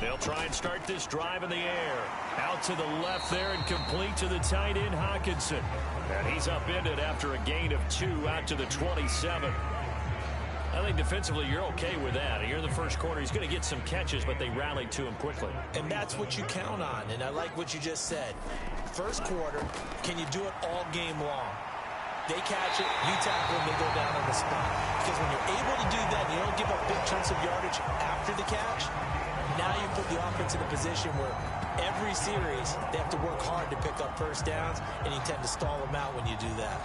They'll try and start this drive in the air. Out to the left there and complete to the tight end, Hockenson. And he's upended after a gain of 2 out to the 27. I think defensively you're okay with that. Here in the first quarter, he's going to get some catches, but they rallied to him quickly. And that's what you count on, and I like what you just said. First quarter, can you do it all game long? They catch it, you tackle them, they go down on the spot. Because when you're able to do that, you don't give up big chunks of yardage after the catch, now you put the offense in a position where every series they have to work hard to pick up first downs, and you tend to stall them out when you do that.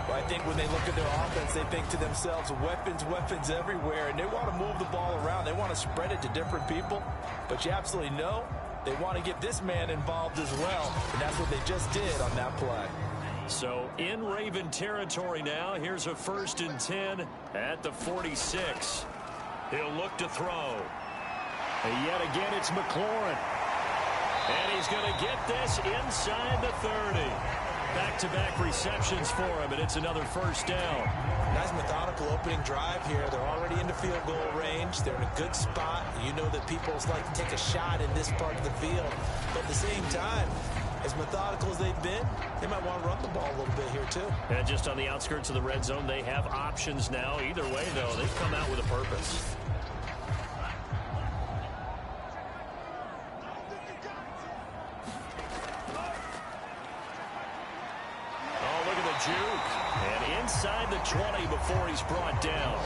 Well, I think when they look at their offense, they think to themselves, weapons everywhere, and they want to move the ball around. They want to spread it to different people, but you absolutely know they want to get this man involved as well, and that's what they just did on that play. So in Raven territory now, here's a 1st and 10 at the 46. He'll look to throw. And yet again, it's McLaurin. And he's going to get this inside the 30. Back-to-back receptions for him, and it's another first down. Nice methodical opening drive here. They're already into field goal range. They're in a good spot. You know that people like to take a shot in this part of the field. But at the same time, as methodical as they've been, they might want to run the ball a little bit here too. And just on the outskirts of the red zone, they have options now. Either way, though, they've come out with a purpose. Juke, and inside the 20 before he's brought down.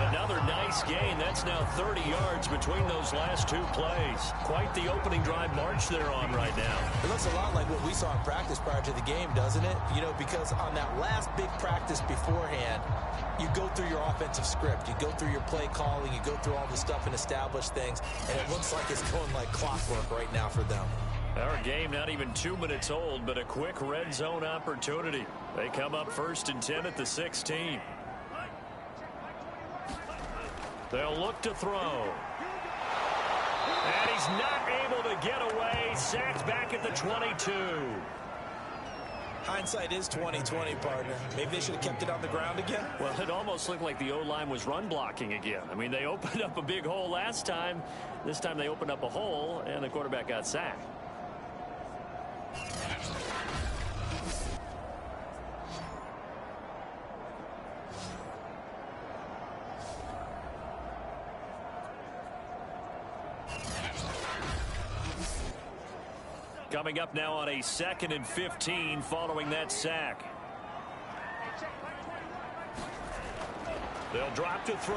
Another nice gain. That's now 30 yards between those last 2 plays. Quite the opening drive march they're on right now. It looks a lot like what we saw in practice prior to the game, doesn't it? You know, because on that last big practice beforehand, you go through your offensive script. You go through your play calling. You go through all the stuff and establish things. And it looks like it's going like clockwork right now for them. Our game not even 2 minutes old, but a quick red zone opportunity. They come up 1st and 10 at the 16. They'll look to throw. And he's not able to get away. Sacked back at the 22. Hindsight is 20/20, partner. Maybe they should have kept it on the ground again. Well, it almost looked like the O-line was run blocking again. I mean, they opened up a big hole last time. This time they opened up a hole, and the quarterback got sacked. Coming up now on a 2nd and 15 following that sack. They'll drop to throw.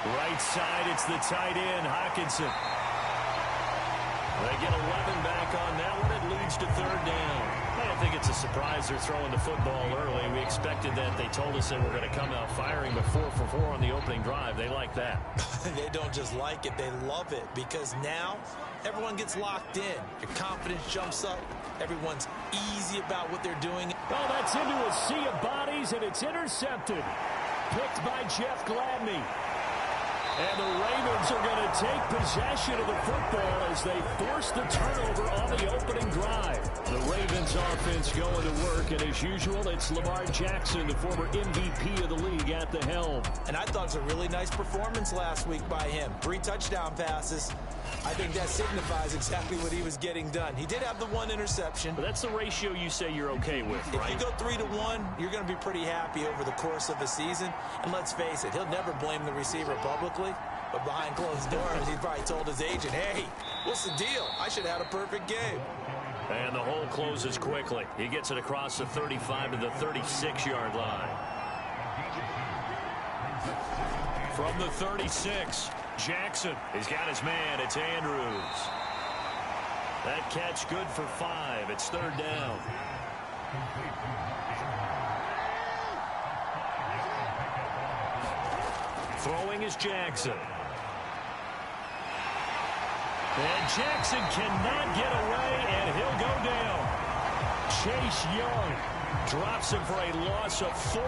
Right side, it's the tight end, Hockenson. They get 11 back on that one. It leads to 3rd down. I don't think it's a surprise they're throwing the football early. We expected that. They told us they were going to come out firing, but 4 for 4 on the opening drive. They like that. They don't just like it, they love it, because now everyone gets locked in. Your confidence jumps up. Everyone's easy about what they're doing. Oh, that's into a sea of bodies, and it's intercepted. Picked by Jeff Gladney. And the Ravens are going to take possession of the football as they force the turnover on the opening drive. The Ravens offense going to work, and as usual, it's Lamar Jackson, the former MVP of the league, at the helm. And I thought it was a really nice performance last week by him. 3 touchdown passes. I think that signifies exactly what he was getting done. He did have the 1 interception. But that's the ratio you say you're okay with, right? If you go 3-1, you're going to be pretty happy over the course of a season. And let's face it, he'll never blame the receiver publicly. But behind closed doors, he probably told his agent, hey, what's the deal? I should have had a perfect game. And the hole closes quickly. He gets it across the 35 to the 36-yard line. From the 36, Jackson. He's got his man. It's Andrews. That catch good for 5. It's 3rd down. Throwing is Jackson. And Jackson cannot get away, and he'll go down. Chase Young Drops him for a loss of 14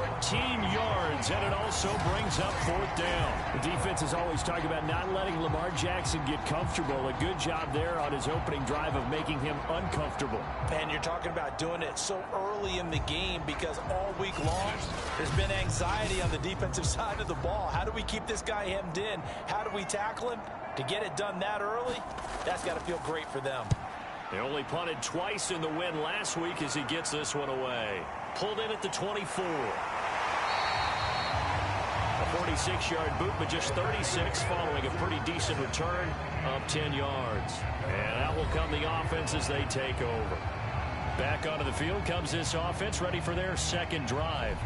yards, and it also brings up 4th down. The defense is always talking about not letting Lamar Jackson get comfortable. A good job there on his opening drive of making him uncomfortable. And you're talking about doing it so early in the game because all week long there's been anxiety on the defensive side of the ball. How do we keep this guy hemmed in? How do we tackle him? To get it done that early, that's got to feel great for them. They only punted twice in the win last week as he gets this one away. Pulled in at the 24. A 46-yard boot, but just 36 following a pretty decent return of 10 yards. And that will come the offense as they take over. Back onto the field comes this offense, ready for their second drive.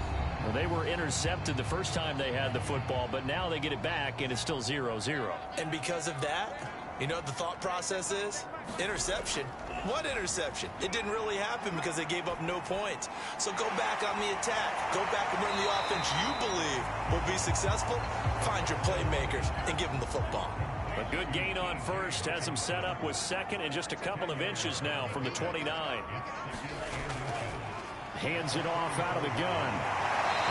Well, they were intercepted the first time they had the football, but now they get it back, and it's still 0-0. And because of that, you know what the thought process is? Interception. What interception? It didn't really happen because they gave up no points. So go back on the attack. Go back and run the offense you believe will be successful. Find your playmakers and give them the football. A good gain on first. Has him set up with second and just a couple of inches now from the 29. Hands it off out of the gun.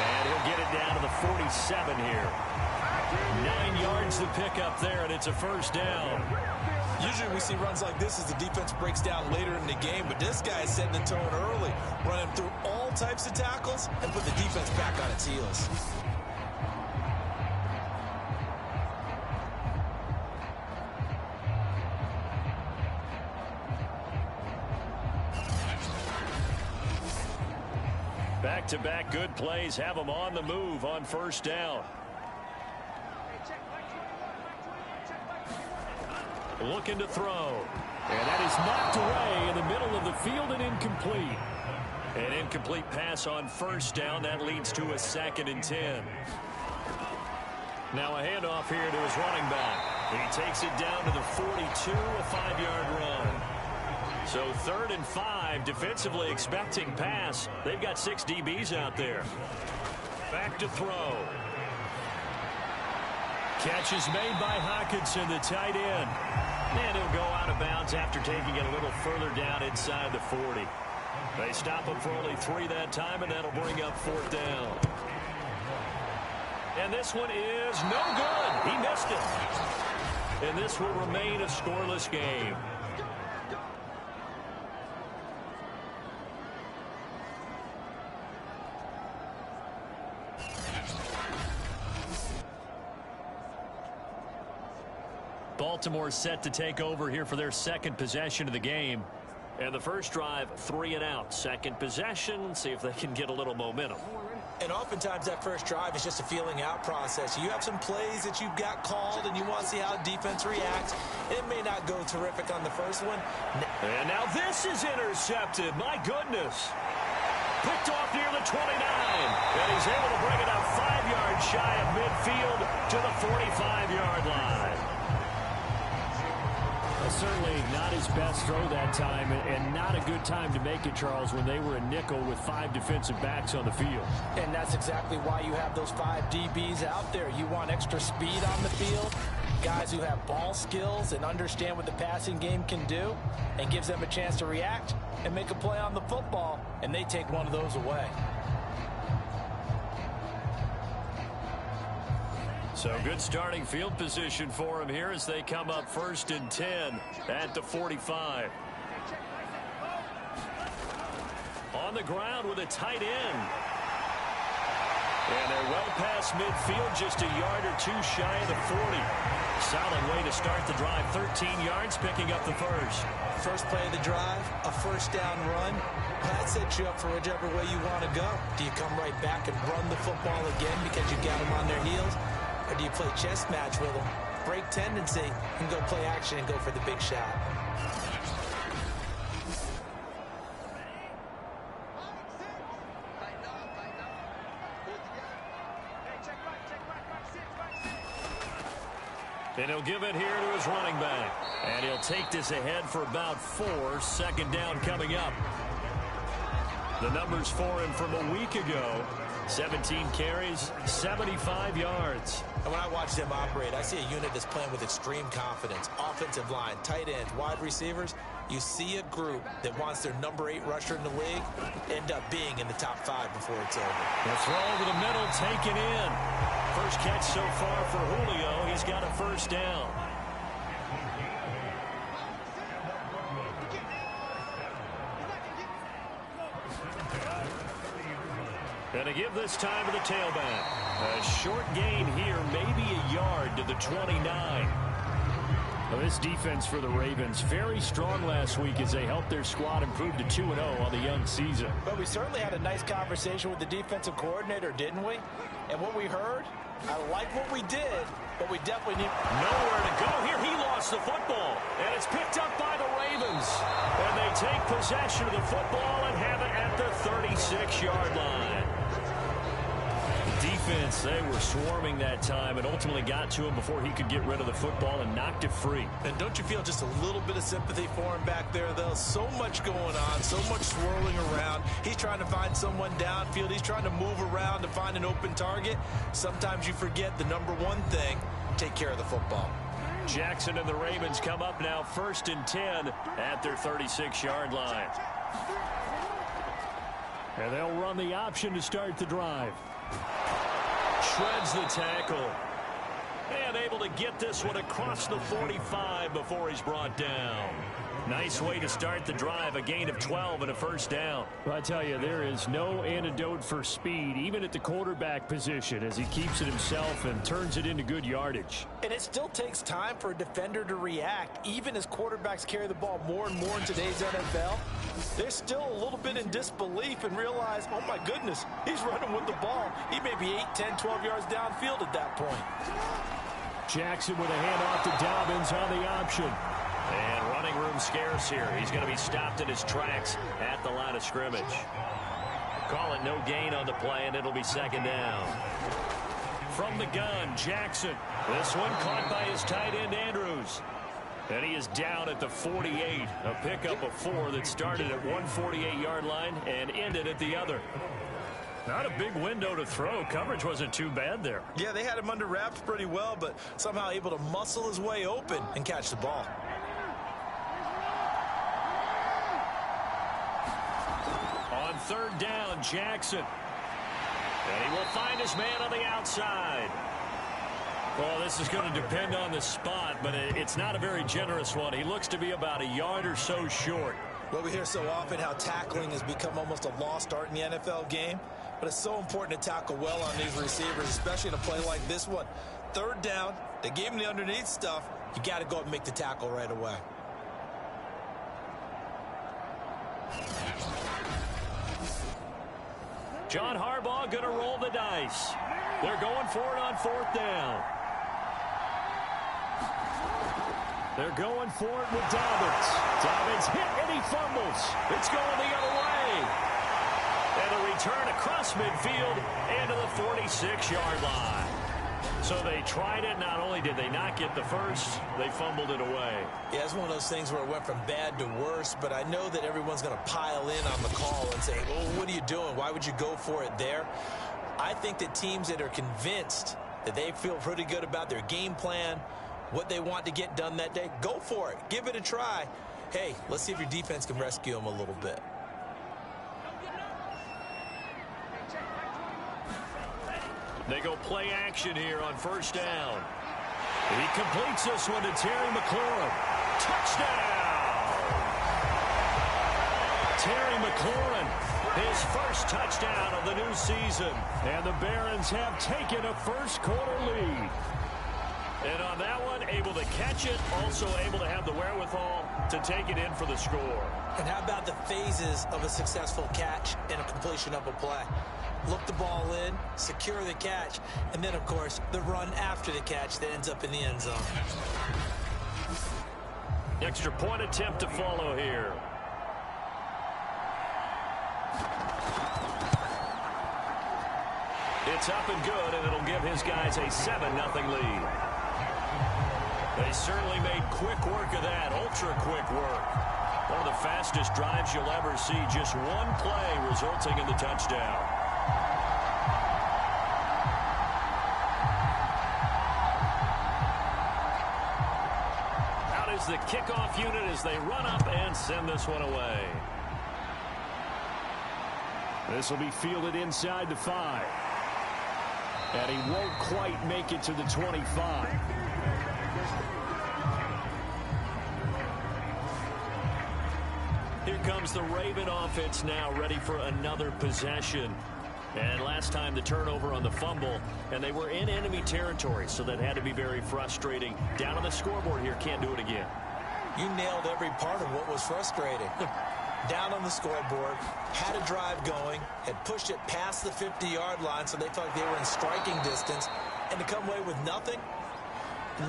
And he'll get it down to the 47 here. 9 yards to pick up there, and it's a first down. Usually we see runs like this as the defense breaks down later in the game, but this guy is setting the tone early, running through all types of tackles and put the defense back on its heels. Back-to-back good plays have them on the move on first down. Looking to throw. And that is knocked away in the middle of the field and incomplete. An incomplete pass on first down. That leads to a 2nd and 10. Now a handoff here to his running back. He takes it down to the 42, a 5-yard run. So 3rd and 5, defensively expecting pass. They've got 6 DBs out there. Back to throw. Catch is made by Hockenson, the tight end. And he'll go out of bounds after taking it a little further down inside the 40. They stop him for only 3 that time, and that'll bring up 4th down. And this one is no good. He missed it. And this will remain a scoreless game. Baltimore set to take over here for their second possession of the game. And the first drive, 3 and out. Second possession, see if they can get a little momentum. And oftentimes that first drive is just a feeling out process. You have some plays that you've got called and you want to see how defense reacts. It may not go terrific on the first one. And now this is intercepted. My goodness. Picked off near the 29. And he's able to bring it up 5 yards shy of midfield to the 45-yard line. Certainly not his best throw that time, and not a good time to make it, Charles, when they were a nickel with 5 defensive backs on the field. And that's exactly why you have those 5 DBs out there. You want extra speed on the field, guys who have ball skills and understand what the passing game can do, and gives them a chance to react and make a play on the football, and they take one of those away. So good starting field position for him here as they come up 1st and 10 at the 45. On the ground with a tight end. And they're well past midfield, just a yard or 2 shy of the 40. Solid way to start the drive. 13 yards, picking up the first. First play of the drive, a first down run. That sets you up for whichever way you want to go. Do you come right back and run the football again because you got them on their heels? Or do you play chess match with them, break tendency, and go play action and go for the big shot? And he'll give it here to his running back. And he'll take this ahead for about 4. 2nd down coming up. The numbers for him from a week ago: 17 carries, 75 yards. And when I watch them operate, I see a unit that's playing with extreme confidence. Offensive line, tight ends, wide receivers. You see a group that wants their number 8 rusher in the league end up being in the top 5 before it's over. The throw over the middle, taken in. First catch so far for Julio. He's got a first down. And to give this time to the tailback. A short gain here, maybe a yard to the 29. Well, this defense for the Ravens, very strong last week as they helped their squad improve to 2-0 on the young season. But we certainly had a nice conversation with the defensive coordinator, didn't we? And what we heard, I like what we did, but we definitely need... Nowhere to go here. He lost the football, and it's picked up by the Ravens. And they take possession of the football and have it at the 36-yard line. Defense, they were swarming that time and ultimately got to him before he could get rid of the football and knocked it free. And don't you feel just a little bit of sympathy for him back there, though? So much going on, so much swirling around. He's trying to find someone downfield. He's trying to move around to find an open target. Sometimes you forget the number one thing: take care of the football. Jackson and the Ravens come up now 1st and 10 at their 36-yard line. And they'll run the option to start the drive. Shreds the tackle. And able to get this one across the 45 before he's brought down. Nice way to start the drive, a gain of 12 and a first down. Well, I tell you, there is no antidote for speed, even at the quarterback position, as he keeps it himself and turns it into good yardage. And it still takes time for a defender to react, even as quarterbacks carry the ball more and more in today's NFL. They're still a little bit in disbelief and realize, oh my goodness, he's running with the ball. He may be 8, 10, 12 yards downfield at that point. Jackson with a handoff to Dobbins on the option. And running room scarce here. He's going to be stopped in his tracks at the line of scrimmage. Call it no gain on the play, and it'll be 2nd down. From the gun, Jackson. This one caught by his tight end, Andrews. And he is down at the 48. A pickup of 4 that started at one 48-yard line and ended at the other. Not a big window to throw. Coverage wasn't too bad there. Yeah, they had him under wraps pretty well, but somehow able to muscle his way open and catch the ball. On 3rd down, Jackson. And he will find his man on the outside. Well, this is going to depend on the spot, but it's not a very generous one. He looks to be about a yard or so short. Well, we hear so often how tackling has become almost a lost art in the NFL game, but it's so important to tackle well on these receivers, especially in a play like this one. 3rd down, they gave him the underneath stuff. You got to go up and make the tackle right away. John Harbaugh going to roll the dice. They're going for it on 4th down. They're going for it with Dobbins. Dobbins hit and he fumbles. It's going the other way. And a return across midfield and to the 46-yard line. So they tried it. Not only did they not get the first, they fumbled it away. Yeah, it's one of those things where it went from bad to worse, but I know that everyone's going to pile in on the call and say, well, what are you doing? Why would you go for it there? I think that teams that are convinced that they feel pretty good about their game plan, what they want to get done that day, go for it. Give it a try. Hey, let's see if your defense can rescue them a little bit. They go play action here on 1st down. He completes this one to Terry McLaurin. Touchdown! Terry McLaurin, his first touchdown of the new season. And the Barons have taken a first-quarter lead. And on that one, able to catch it, also able to have the wherewithal to take it in for the score. And how about the phases of a successful catch and a completion of a play? Look the ball in, secure the catch, and then, of course, the run after the catch that ends up in the end zone. Extra point attempt to follow here. It's up and good, and it'll give his guys a 7-0 lead. They certainly made quick work of that, ultra-quick work. One of the fastest drives you'll ever see. Just one play resulting in the touchdown. Out is the kickoff unit as they run up and send this one away. This will be fielded inside the 5. And he won't quite make it to the 25. Here comes the Raven offense now, ready for another possession. And last time the turnover on the fumble, and they were in enemy territory, so that had to be very frustrating. Down on the scoreboard here, can't do it again. You nailed every part of what was frustrating. Down on the scoreboard, had a drive going, had pushed it past the 50-yard line, so they thought they were in striking distance, and to come away with nothing,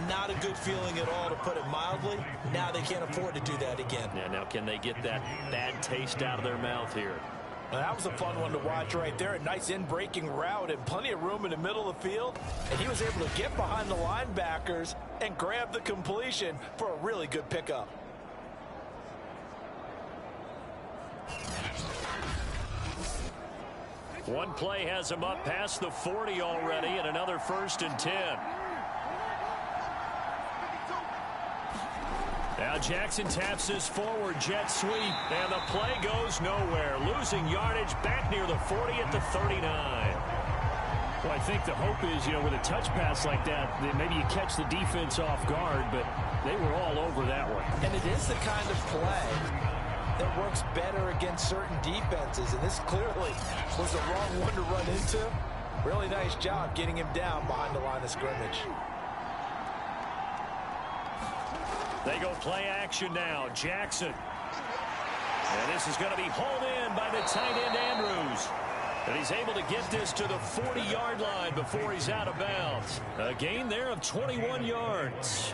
not a good feeling at all, to put it mildly. Now they can't afford to do that again. Yeah, now can they get that bad taste out of their mouth here? Well, that was a fun one to watch right there. A nice in-breaking route and plenty of room in the middle of the field. And he was able to get behind the linebackers and grab the completion for a really good pickup. One play has him up past the 40 already, and another 1st and 10. Now Jackson taps this forward jet sweep, and the play goes nowhere. Losing yardage back near the 40 at the 39. Well, I think the hope is, with a touch pass like that maybe you catch the defense off guard, but they were all over that one. And it is the kind of play that works better against certain defenses, and this clearly was the wrong one to run into. Really nice job getting him down behind the line of scrimmage. They go play action now. Jackson. And this is going to be hauled in by the tight end Andrews. And he's able to get this to the 40-yard line before he's out of bounds. A gain there of 21 yards.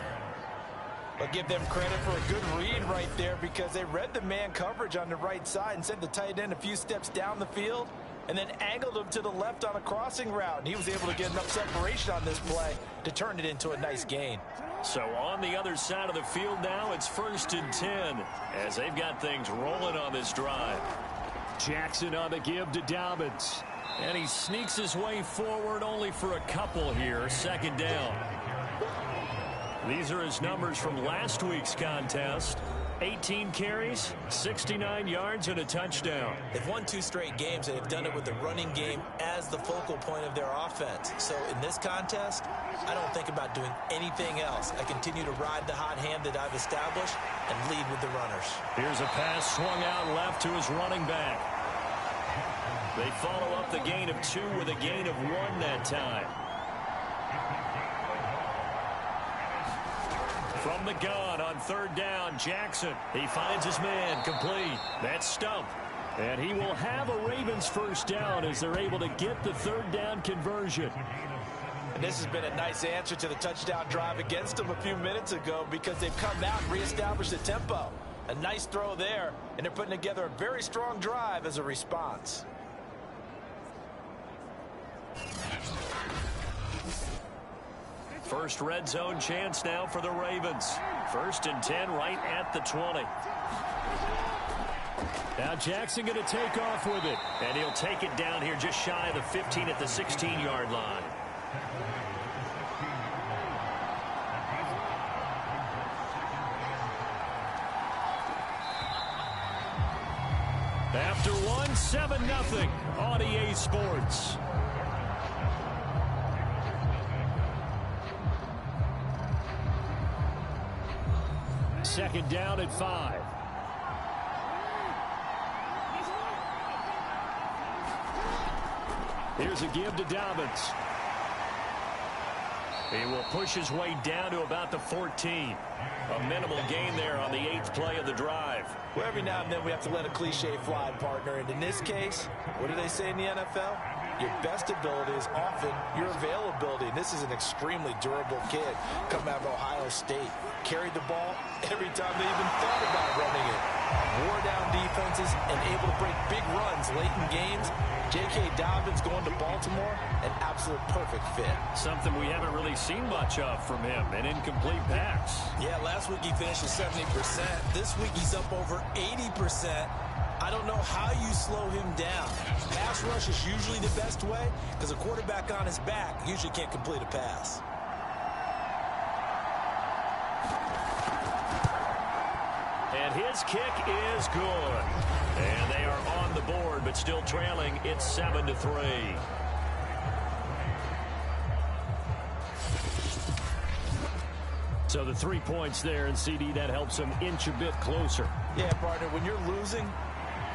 I'll give them credit for a good read right there, because they read the man coverage on the right side and sent the tight end a few steps down the field and then angled him to the left on a crossing route. And he was able to get enough separation on this play to turn it into a nice gain. So on the other side of the field now, it's 1st and 10 as they've got things rolling on this drive. Jackson on the give to Dobbins. And he sneaks his way forward only for a couple here. 2nd down. These are his numbers from last week's contest. 18 carries, 69 yards, and a touchdown. They've won 2 straight games, and they've done it with the running game as the focal point of their offense. So in this contest, I don't think about doing anything else. I continue to ride the hot hand that I've established and lead with the runners. Here's a pass swung out left to his running back. They follow up the gain of 2 with a gain of 1 that time. From the gun on 3rd down, Jackson. He finds his man, complete. That's Stump. And he will have a Ravens 1st down as they're able to get the 3rd down conversion. And this has been a nice answer to the touchdown drive against them a few minutes ago, because they've come out and reestablished the tempo. A nice throw there, and they're putting together a very strong drive as a response. First red zone chance now for the Ravens. 1st and 10 right at the 20. Now Jackson going to take off with it. And he'll take it down here just shy of the 15 at the 16-yard line. After one, 7-0 on EA Sports. Second down at 5. Here's a give to Dobbins. He will push his way down to about the 14. A minimal gain there on the 8th play of the drive. Well, every now and then we have to let a cliche fly, partner. And in this case, what do they say in the NFL? Your best ability is often your availability. And this is an extremely durable kid coming out of Ohio State. Carried the ball every time they even thought about running it. Wore down defenses and able to break big runs late in games. J.K. Dobbins going to Baltimore, an absolute perfect fit. Something we haven't really seen much of from him, an incomplete pass. Yeah, last Last week he finished at 70%. This week he's up over 80%. I don't know how you slow him down. Pass rush is usually the best way because a quarterback on his back usually can't complete a pass. And his kick is good. And they are on the board, but still trailing. It's 7-3. So the 3 points there, and CD, that helps him inch a bit closer. Yeah, partner, when you're losing,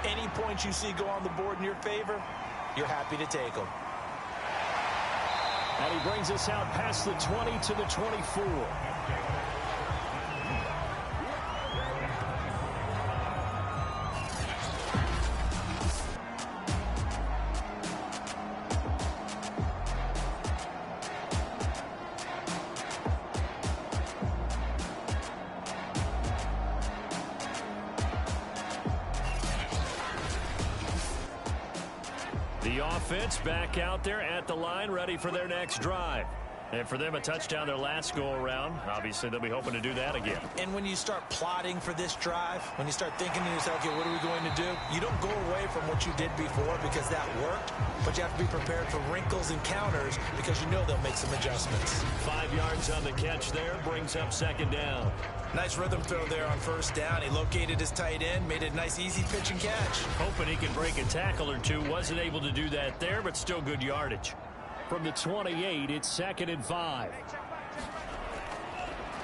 any points you see go on the board in your favor, you're happy to take them. And he brings us out past the 20 to the 24. The offense back out there at the line, ready for their next drive. And for them, a touchdown their last go-around. Obviously, they'll be hoping to do that again. And when you start plotting for this drive, when you start thinking to yourself, okay, what are we going to do? You don't go away from what you did before because that worked, but you have to be prepared for wrinkles and counters because you know they'll make some adjustments. 5 yards on the catch there, brings up second down. Nice rhythm throw there on first down. He located his tight end, made it a nice, easy pitch and catch. Hoping he can break a tackle or two. Wasn't able to do that there, but still good yardage. From the 28, it's 2nd and 5.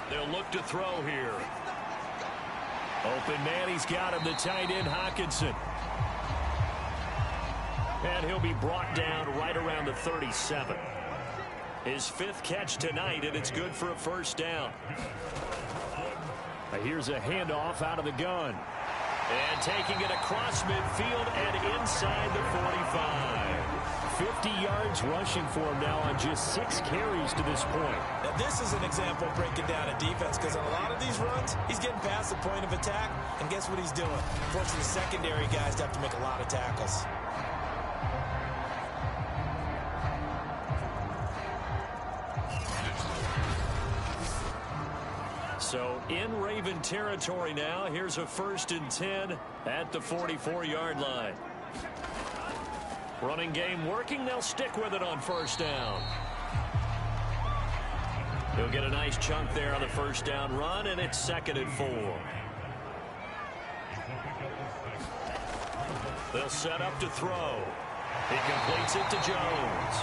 They'll look to throw here. Open man, he's got him, the tight end, Hockenson. And he'll be brought down right around the 37. His 5th catch tonight, and it's good for a first down. Here's a handoff out of the gun. And taking it across midfield and inside the 45. 50 yards rushing for him now on just 6 carries to this point. Now this is an example of breaking down a defense because on a lot of these runs, he's getting past the point of attack, and guess what he's doing? Forcing the secondary guys to have to make a lot of tackles. So in Raven territory now, here's a 1st and 10 at the 44-yard line. Running game working. They'll stick with it on first down. He'll get a nice chunk there on the first down run, and it's 2nd and 4. They'll set up to throw. He completes it to Jones.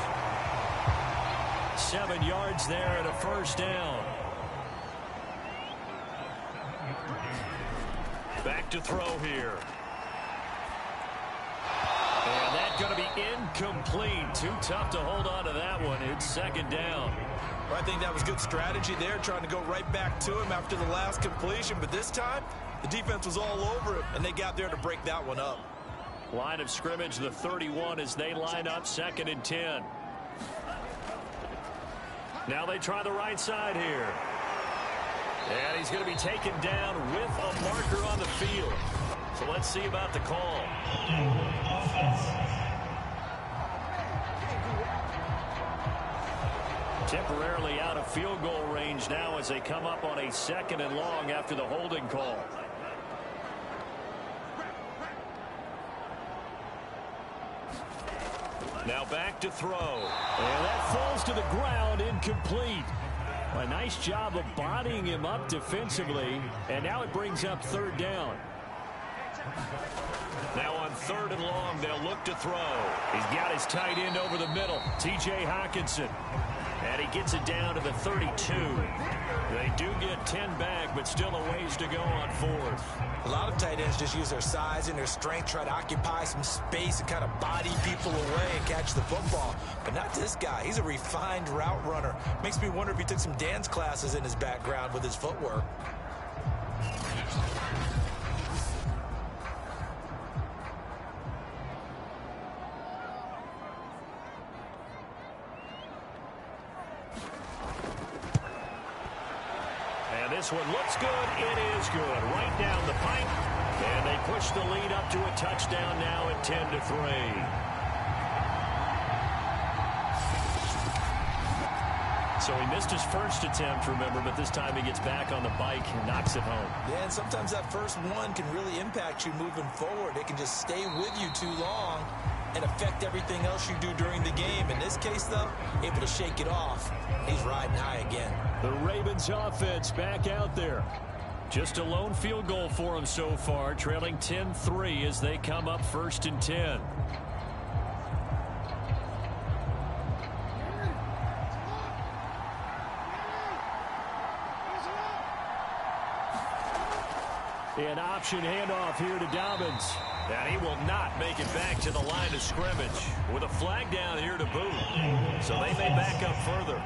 7 yards there and a first down. Back to throw here. And that's going to be incomplete. Too tough to hold on to that one. It's 2nd down. Well, I think that was good strategy there, trying to go right back to him after the last completion. But this time, the defense was all over him, and they got there to break that one up. Line of scrimmage, the 31, as they line up 2nd and 10. Now they try the right side here. And he's going to be taken down with a marker on the field. So let's see about the call. Temporarily out of field goal range now as they come up on a 2nd and long after the holding call. Now back to throw. And that falls to the ground, incomplete. A nice job of bodying him up defensively. And now it brings up 3rd down. Now on 3rd and long, they'll look to throw. He's got his tight end over the middle, T.J. Hockenson. And he gets it down to the 32. They do get 10 back, but still a ways to go on 4th. A lot of tight ends just use their size and their strength, try to occupy some space and kind of body people away and catch the football. But not this guy. He's a refined route runner. Makes me wonder if he took some dance classes in his background with his footwork. This one looks good. It is good. Right down the pipe. And they push the lead up to a touchdown now at 10-3. So he missed his first attempt, remember, but this time he gets back on the bike and knocks it home. Yeah, and sometimes that first one can really impact you moving forward. It can just stay with you too long and affect everything else you do during the game. In this case, though, able to shake it off. He's riding high again. The Ravens offense back out there. Just a lone field goal for him so far, trailing 10-3 as they come up 1st and 10. An option handoff here to Dobbins. And he will not make it back to the line of scrimmage with a flag down here to boot. So they may back up further.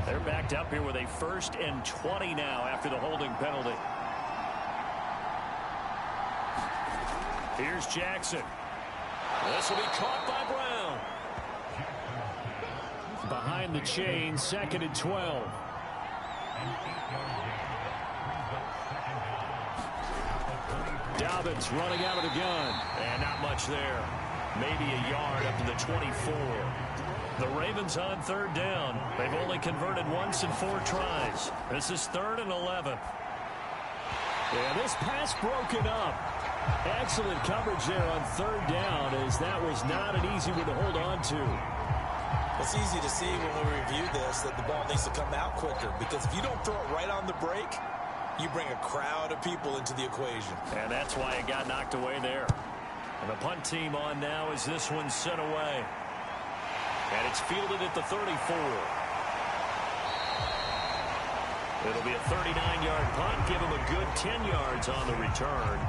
They're backed up here with a 1st and 20 now after the holding penalty. Here's Jackson. This will be caught by Brown. Behind the chain, 2nd and 12. Dobbins running out of the gun. And not much there. Maybe a yard up to the 24. The Ravens on 3rd down. They've only converted once in 4 tries. This is 3rd and 11. Yeah, this pass broken up. Excellent coverage there on 3rd down, as that was not an easy one to hold on to. It's easy to see when we review this that the ball needs to come out quicker, because if you don't throw it right on the break, you bring a crowd of people into the equation. And that's why it got knocked away there. And the punt team on now as this one's sent away. And it's fielded at the 34. It'll be a 39-yard punt. Give him a good 10 yards on the return.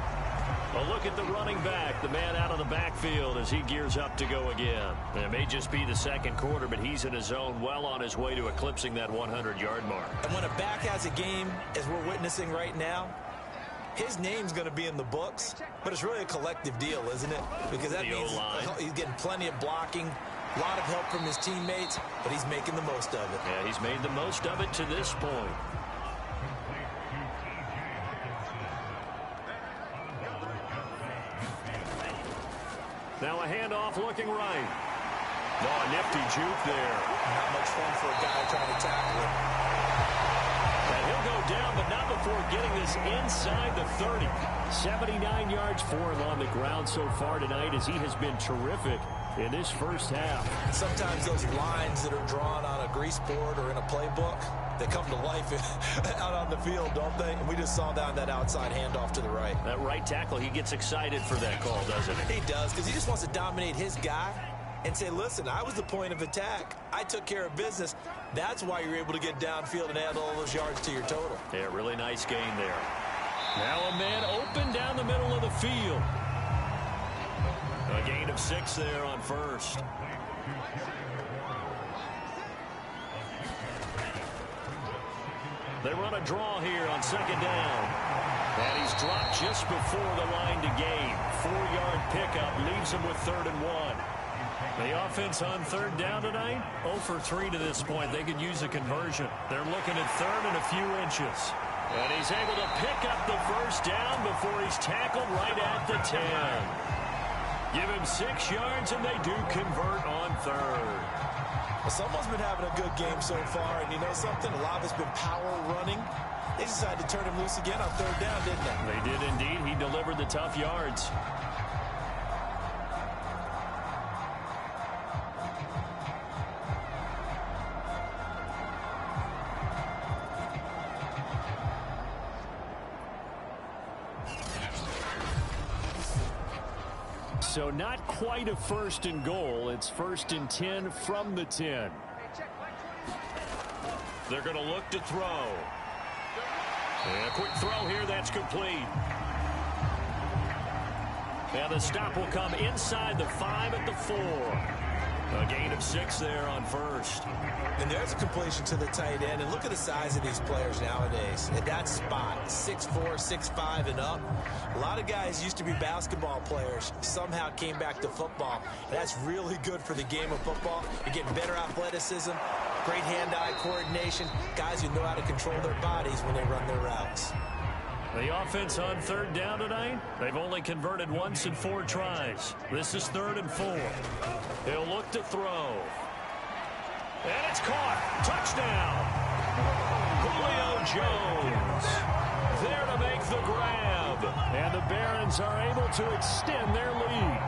A look at the running back, the man out of the backfield as he gears up to go again. And it may just be the 2nd quarter, but he's in his zone, well on his way to eclipsing that 100-yard mark. And when a back has a game, as we're witnessing right now, his name's going to be in the books, but it's really a collective deal, isn't it? Because that means he's getting plenty of blocking, a lot of help from his teammates, but he's making the most of it. Yeah, he's made the most of it to this point. Now a handoff looking right. Oh, a nifty juke there. Not much fun for a guy trying to tackle it. And he'll go down, but not before getting this inside the 30. 79 yards for him on the ground so far tonight, as he has been terrific in this first half. Sometimes those lines that are drawn on a grease board or in a playbook, they come to life out on the field, don't they? And we just saw down that outside handoff to the right. That right tackle, he gets excited for that call, doesn't he? He does, because he just wants to dominate his guy and say, listen, I was the point of attack. I took care of business. That's why you're able to get downfield and add all those yards to your total. Yeah, really nice gain there. Now a man open down the middle of the field. A gain of 6 there on 1st. They run a draw here on 2nd down. And he's dropped just before the line to gain. 4-yard pickup leaves him with 3rd and 1. The offense on 3rd down tonight, 0 for 3 to this point. They could use a conversion. They're looking at 3rd and a few inches. And he's able to pick up the 1st down before he's tackled right at the 10. Give him 6 yards, and they do convert on 3rd. Well, someone's been having a good game so far, and you know something? A lot of it's been power running. They decided to turn him loose again on 3rd down, didn't they? They did indeed. He delivered the tough yards. So not quite a 1st and goal. It's 1st and 10 from the 10. They're going to look to throw. And a quick throw here. That's complete. And the stop will come inside the 5 at the 4. A gain of 6 there on 1st. And there's a completion to the tight end. And look at the size of these players nowadays. At that spot, 6'4", 6'5", and up. A lot of guys used to be basketball players, somehow came back to football. That's really good for the game of football. You're getting better athleticism, great hand-eye coordination, guys who know how to control their bodies when they run their routes. The offense on third down tonight, they've only converted once in 4 tries. This is 3rd and 4. He'll look to throw. And it's caught. Touchdown. Julio Jones there to make the grab. And the Barons are able to extend their lead.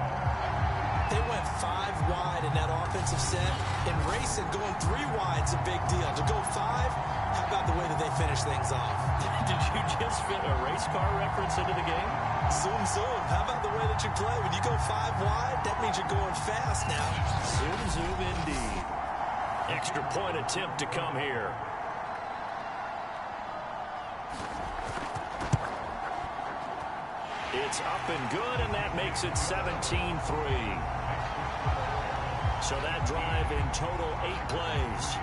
They went 5 wide in that offensive set. In racing, going 3 wide is a big deal. To go 5, how about the way that they finish things off? Did you just fit a race car reference into the game? Zoom, zoom. How about the way that you play? When you go 5 wide, that means you're going fast now. Zoom, zoom indeed. Extra point attempt to come here. It's up and good, and that makes it 17-3. So that drive in total 8 plays.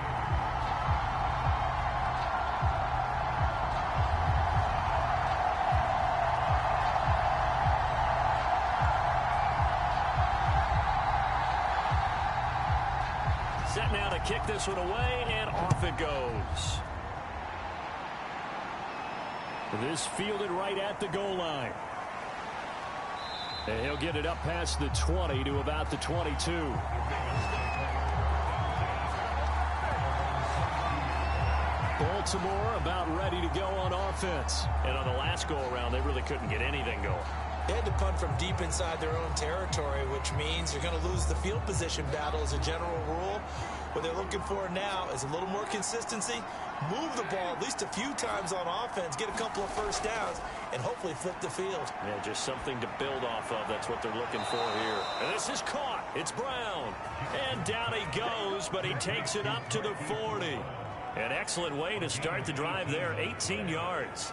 Set now to kick this one away, and off it goes. This fielded right at the goal line. And he'll get it up past the 20 to about the 22. Baltimore about ready to go on offense. And on the last go-around, they really couldn't get anything going. They had to punt from deep inside their own territory, which means you're going to lose the field position battle as a general rule. What they're looking for now is a little more consistency, move the ball at least a few times on offense, get a couple of first downs, and hopefully flip the field. Yeah, just something to build off of. That's what they're looking for here. And this is caught. It's Brown. And down he goes, but he takes it up to the 40. An excellent way to start the drive there, 18 yards.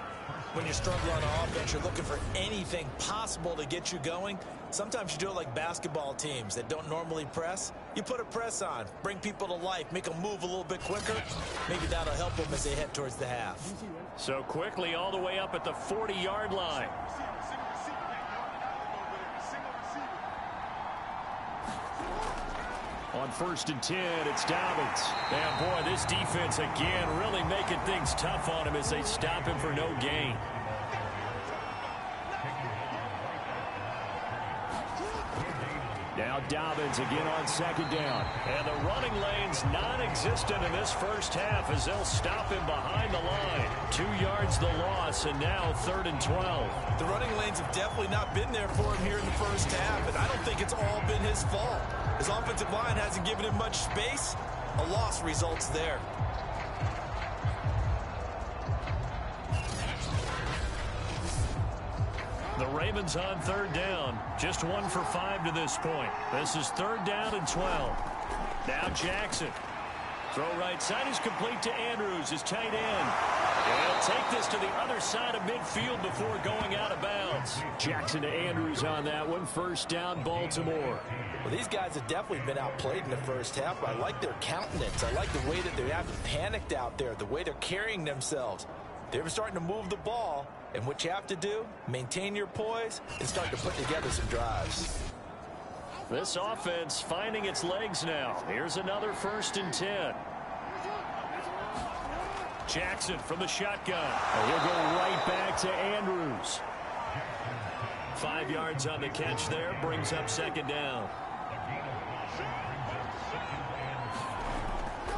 When you're struggling on offense, you're looking for anything possible to get you going. Sometimes you do it like basketball teams that don't normally press. You put a press on, bring people to life, make them move a little bit quicker. Maybe that'll help them as they head towards the half. So quickly all the way up at the 40-yard line. On 1st and 10, it's Dobbins. And boy, this defense again really making things tough on him as they stop him for no gain. Now Dobbins again on 2nd down. And the running lane's non-existent in this first half as they'll stop him behind the line. 2 yards the loss, and now 3rd and 12. The running lanes have definitely not been there for him here in the first half, and I don't think it's all been his fault. His offensive line hasn't given him much space. A loss results there. The Ravens on 3rd down. Just 1 for 5 to this point. This is 3rd down and 12. Now Jackson. Throw right side is complete to Andrews, his tight end. And he'll take this to the other side of midfield before going out of bounds. Jackson to Andrews on that one. 1st down, Baltimore. Well, these guys have definitely been outplayed in the first half. I like their countenance. I like the way that they haven't panicked out there, the way they're carrying themselves. They're starting to move the ball, and what you have to do, maintain your poise and start to put together some drives. This offense finding its legs now. Here's another 1st and 10. Jackson from the shotgun. And he'll go right back to Andrews. 5 yards on the catch there, brings up 2nd down.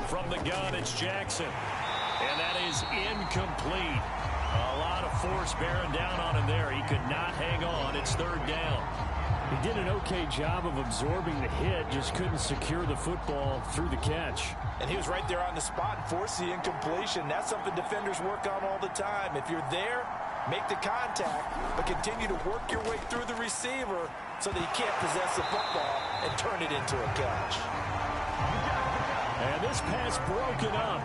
From the gun, it's Jackson. And that is incomplete. A lot of force bearing down on him there. He could not hang on. It's 3rd down. He did an okay job of absorbing the hit, just couldn't secure the football through the catch. And he was right there on the spot and forced the incompletion. That's something defenders work on all the time. If you're there, make the contact, but continue to work your way through the receiver so that he can't possess the football and turn it into a catch. And this pass broken up.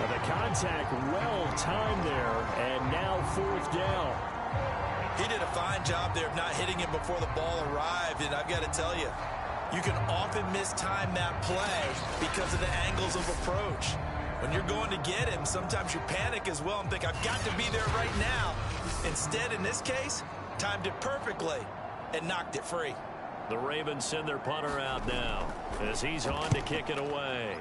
But the contact well timed there, and now 4th down. He did a fine job there of not hitting him before the ball arrived, and I've got to tell you, you can often mistime that play because of the angles of approach. When you're going to get him, sometimes you panic as well and think, I've got to be there right now. Instead, in this case, timed it perfectly and knocked it free. The Ravens send their punter out now as he's on to kick it away.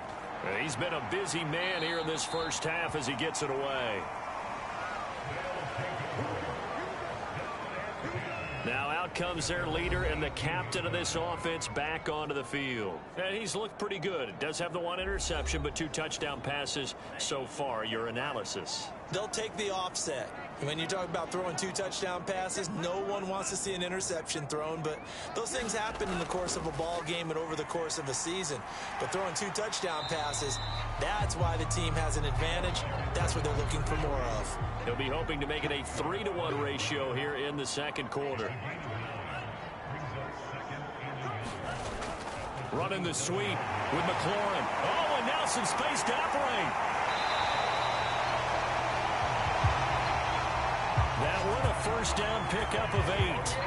He's been a busy man here in this first half as he gets it away. Now out comes their leader and the captain of this offense back onto the field. And he's looked pretty good. It does have the one interception, but 2 touchdown passes so far. Your analysis? They'll take the offset. When you talk about throwing 2 touchdown passes, no one wants to see an interception thrown, but those things happen in the course of a ball game and over the course of a season. But throwing 2 touchdown passes, that's why the team has an advantage. That's what they're looking for more of. He'll be hoping to make it a 3-to-1 ratio here in the second quarter. Running the sweep with McLaurin. Oh, and now some space to operate. That one a first down pickup of 8.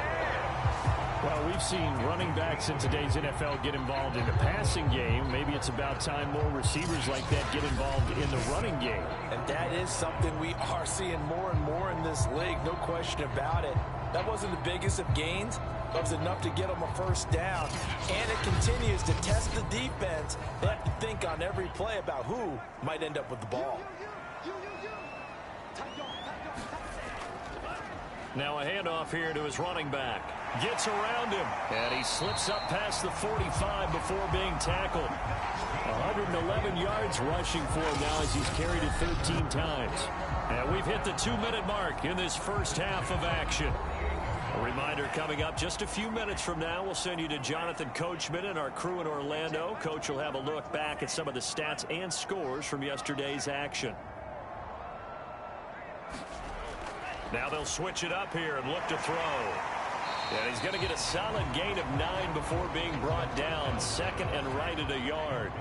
Well, we've seen running backs in today's NFL get involved in the passing game. Maybe it's about time more receivers like that get involved in the running game. And that is something we are seeing more and more in this league, no question about it. That wasn't the biggest of gains, but it was enough to get them a first down. And it continues to test the defense. They have to think on every play about who might end up with the ball. Now a handoff here to his running back. Gets around him, and he slips up past the 45 before being tackled. 111 yards rushing for him now as he's carried it 13 times. And we've hit the 2-minute mark in this first half of action. A reminder coming up just a few minutes from now, we'll send you to Jonathan Coachman and our crew in Orlando. Coach will have a look back at some of the stats and scores from yesterday's action. Now they'll switch it up here and look to throw. And he's going to get a solid gain of 9 before being brought down. Second and right at a yard.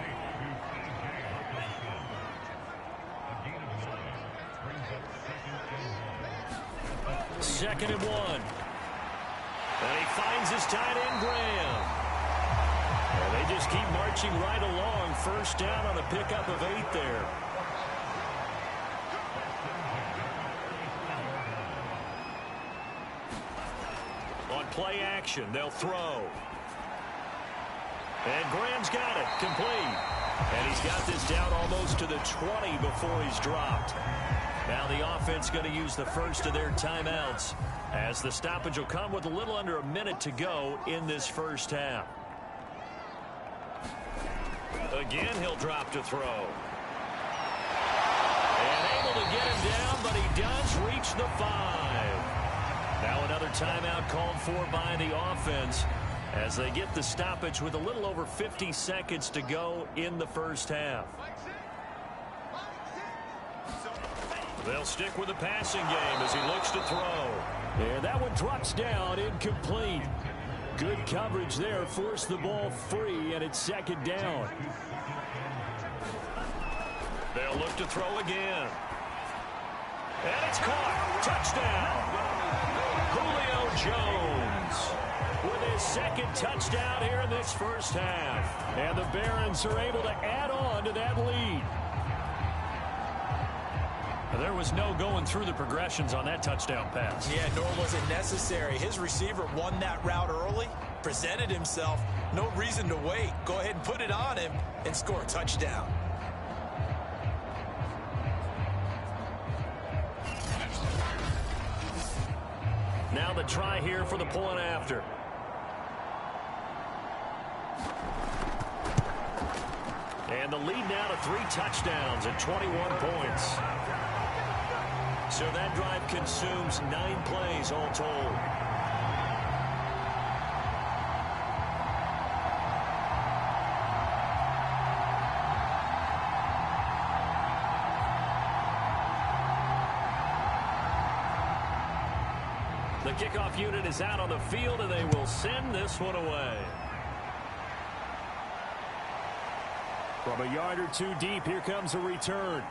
Second and 1. And he finds his tight end, Graham. And they just keep marching right along. First down on a pickup of 8 there. On play action, they'll throw. And Graham's got it, complete. And he's got this down almost to the 20 before he's dropped. Now the offense going to use the first of their timeouts, as the stoppage will come with a little under a minute to go in this first half. Again, he'll drop to throw. And able to get him down, but he does reach the 5. Now another timeout called for by the offense as they get the stoppage with a little over 50 seconds to go in the first half. They'll stick with the passing game as he looks to throw. And that one drops down, incomplete. Good coverage there, forced the ball free, and it's second down. They'll look to throw again. And it's caught. Touchdown. Julio Jones with his second touchdown here in this first half. And the Barons are able to add on to that lead. There was no going through the progressions on that touchdown pass. Yeah, nor was it necessary. His receiver won that route early, presented himself. No reason to wait. Go ahead and put it on him and score a touchdown. Now the try here for the point after. And the lead now to 3 touchdowns and 21 points. So that drive consumes 9 plays all told. The kickoff unit is out on the field, and they will send this one away. From a yard or 2 deep, here comes a return.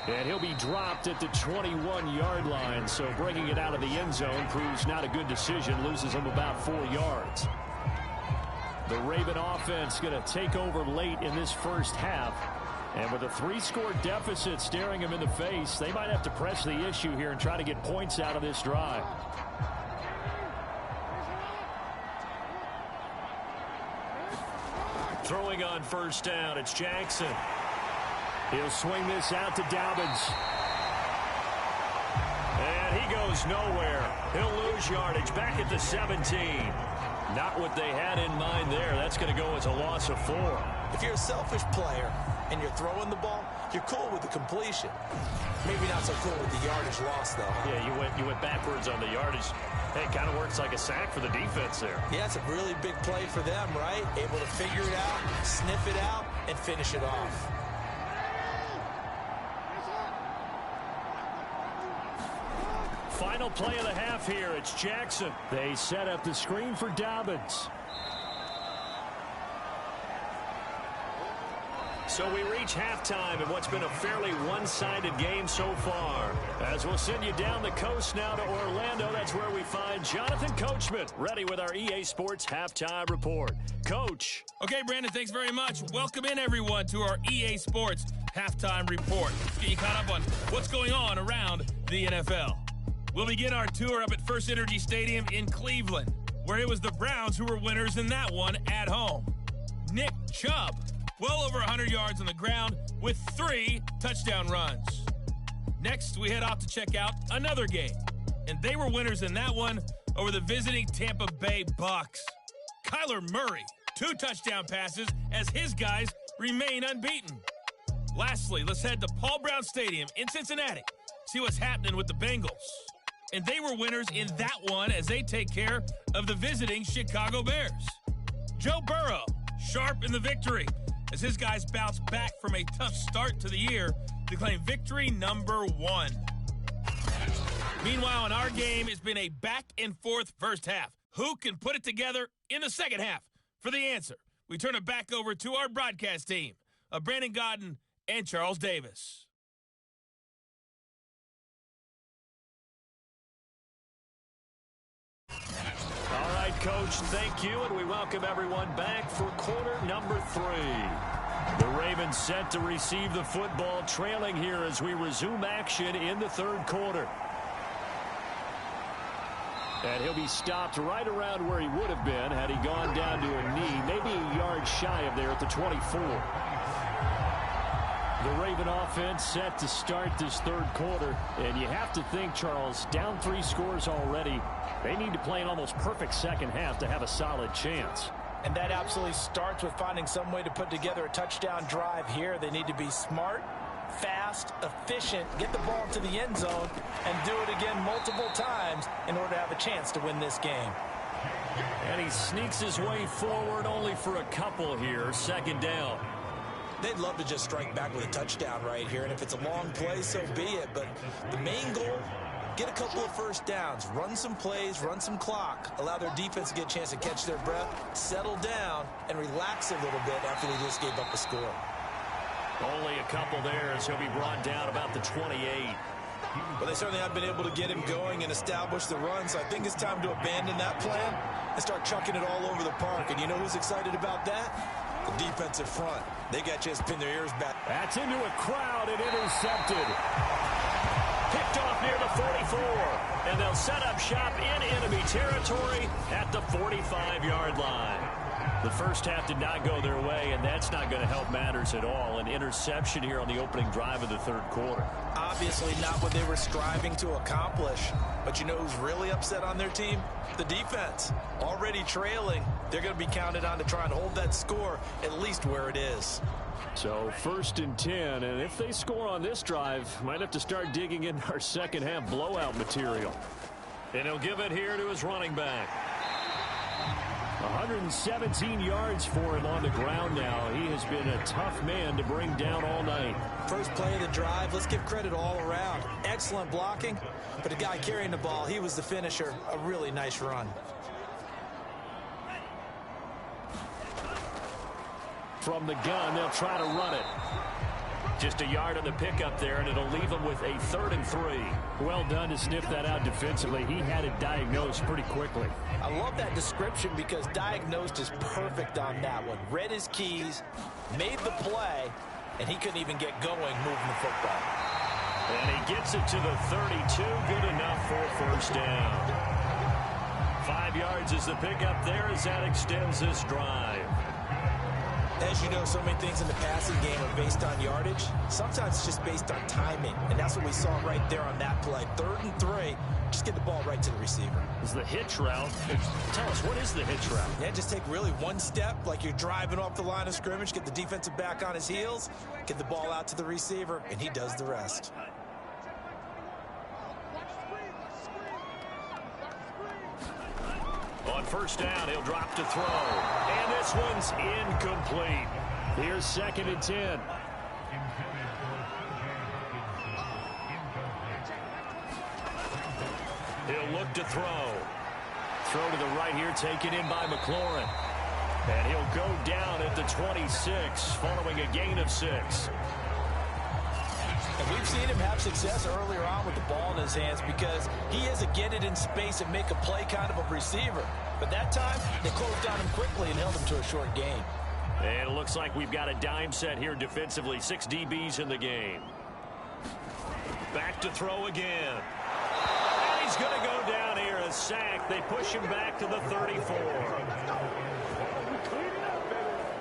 And he'll be dropped at the 21-yard line, so bringing it out of the end zone proves not a good decision, loses him about 4 yards. The Raven offense going to take over late in this first half. And with a 3-score deficit staring him in the face, they might have to press the issue here and try to get points out of this drive. Throwing on first down, it's Jackson. He'll swing this out to Dobbins. And he goes nowhere. He'll lose yardage back at the 17. Not what they had in mind there. That's going to go as a loss of 4. If you're a selfish player and you're throwing the ball, you're cool with the completion. Maybe not so cool with the yardage loss, though. Yeah, you went backwards on the yardage. Hey, it kind of works like a sack for the defense there. Yeah, it's a really big play for them, right? Able to figure it out, sniff it out, and finish it off. Final play of the half here. It's Jackson. They set up the screen for Dobbins. So we reach halftime in what's been a fairly one-sided game so far. As we'll send you down the coast now to Orlando, that's where we find Jonathan Coachman, ready with our EA Sports Halftime Report. Coach. Okay, Brandon, thanks very much. Welcome in, everyone, to our EA Sports Halftime Report. Let's get you caught up on what's going on around the NFL. We'll begin our tour up at First Energy Stadium in Cleveland, where it was the Browns who were winners in that one at home. Nick Chubb, well over 100 yards on the ground with 3 touchdown runs. Next, we head off to check out another game, and they were winners in that one over the visiting Tampa Bay Bucks. Kyler Murray, 2 touchdown passes as his guys remain unbeaten. Lastly, let's head to Paul Brown Stadium in Cincinnati, see what's happening with the Bengals. And they were winners in that one as they take care of the visiting Chicago Bears. Joe Burrow, sharp in the victory, as his guys bounce back from a tough start to the year to claim victory number 1. Meanwhile, in our game, it's been a back-and-forth first half. Who can put it together in the second half? For the answer, we turn it back over to our broadcast team of Brandon Gaudin and Charles Davis. All right, Coach, thank you, and we welcome everyone back for quarter number 3. The Ravens set to receive the football, trailing here as we resume action in the third quarter. And he'll be stopped right around where he would have been had he gone down to a knee, maybe a yard shy of there at the 24. The Raven offense set to start this third quarter, and you have to think, Charles, down 3 scores already. They need to play an almost perfect second half to have a solid chance. And that absolutely starts with finding some way to put together a touchdown drive here. They need to be smart, fast, efficient, get the ball to the end zone, and do it again multiple times in order to have a chance to win this game. And he sneaks his way forward only for a couple here, second down. They'd love to just strike back with a touchdown right here, and if it's a long play, so be it. But the main goal, get a couple of first downs, run some plays, run some clock, allow their defense to get a chance to catch their breath, settle down, and relax a little bit after they just gave up a score. Only a couple there as he'll be brought down about the 28. Well, they certainly have been able to get him going and establish the run, so I think it's time to abandon that plan and start chucking it all over the park. And you know who's excited about that? The defensive front. They got a chance to pin their ears back. That's into a crowd and intercepted. Picked off near the 44. And they'll set up shop in enemy territory at the 45-yard line. The first half did not go their way, and that's not going to help matters at all. An interception here on the opening drive of the third quarter. Obviously not what they were striving to accomplish. But you know who's really upset on their team? The defense. Already trailing. They're going to be counted on to try and hold that score at least where it is. So 1st and 10, and if they score on this drive, might have to start digging in our second half blowout material. And he'll give it here to his running back. 117 yards for him on the ground now. He has been a tough man to bring down all night. First play of the drive, let's give credit all around. Excellent blocking, but the guy carrying the ball, he was the finisher. A really nice run. From the gun, they'll try to run it. Just a yard on the pickup there, and it'll leave them with a 3rd and 3. Well done to sniff that out defensively. He had it diagnosed pretty quickly. I love that description because diagnosed is perfect on that one. Read his keys, made the play, and he couldn't even get going moving the football. And he gets it to the 32. Good enough for a first down. 5 yards is the pickup there as that extends this drive. As you know, so many things in the passing game are based on yardage. Sometimes it's just based on timing, and that's what we saw right there on that play. 3rd and 3, just get the ball right to the receiver. It's the hitch route. Tell us, what is the hitch route? Yeah, just take really one step, like you're driving off the line of scrimmage, get the defensive back on his heels, get the ball out to the receiver, and he does the rest. On 1st down, he'll drop to throw. And this one's incomplete. Here's 2nd and 10. He'll look to throw. Throw to the right here, taken in by McLaurin. And he'll go down at the 26, following a gain of 6. And we've seen him have success earlier on with the ball in his hands because he is a get it in space and make a play kind of a receiver. But that time, they closed on him quickly and held him to a short gain. And it looks like we've got a dime set here defensively. 6 DBs in the game. Back to throw again. And he's going to go down here, a sack. They push him back to the 34.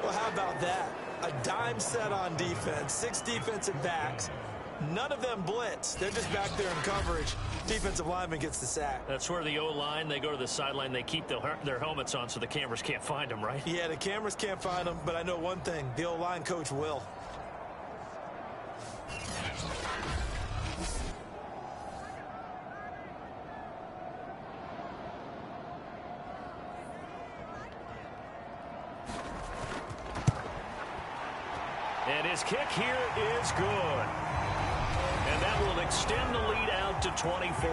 Well, how about that? A dime set on defense, 6 defensive backs. None of them blitz. They're just back there in coverage. Defensive lineman gets the sack. That's where the O-line, they go to the sideline, they keep their helmets on so the cameras can't find them, right? Yeah, the cameras can't find them, but I know one thing. The O-line coach will. And his kick here is good. And that will extend the lead out to 24.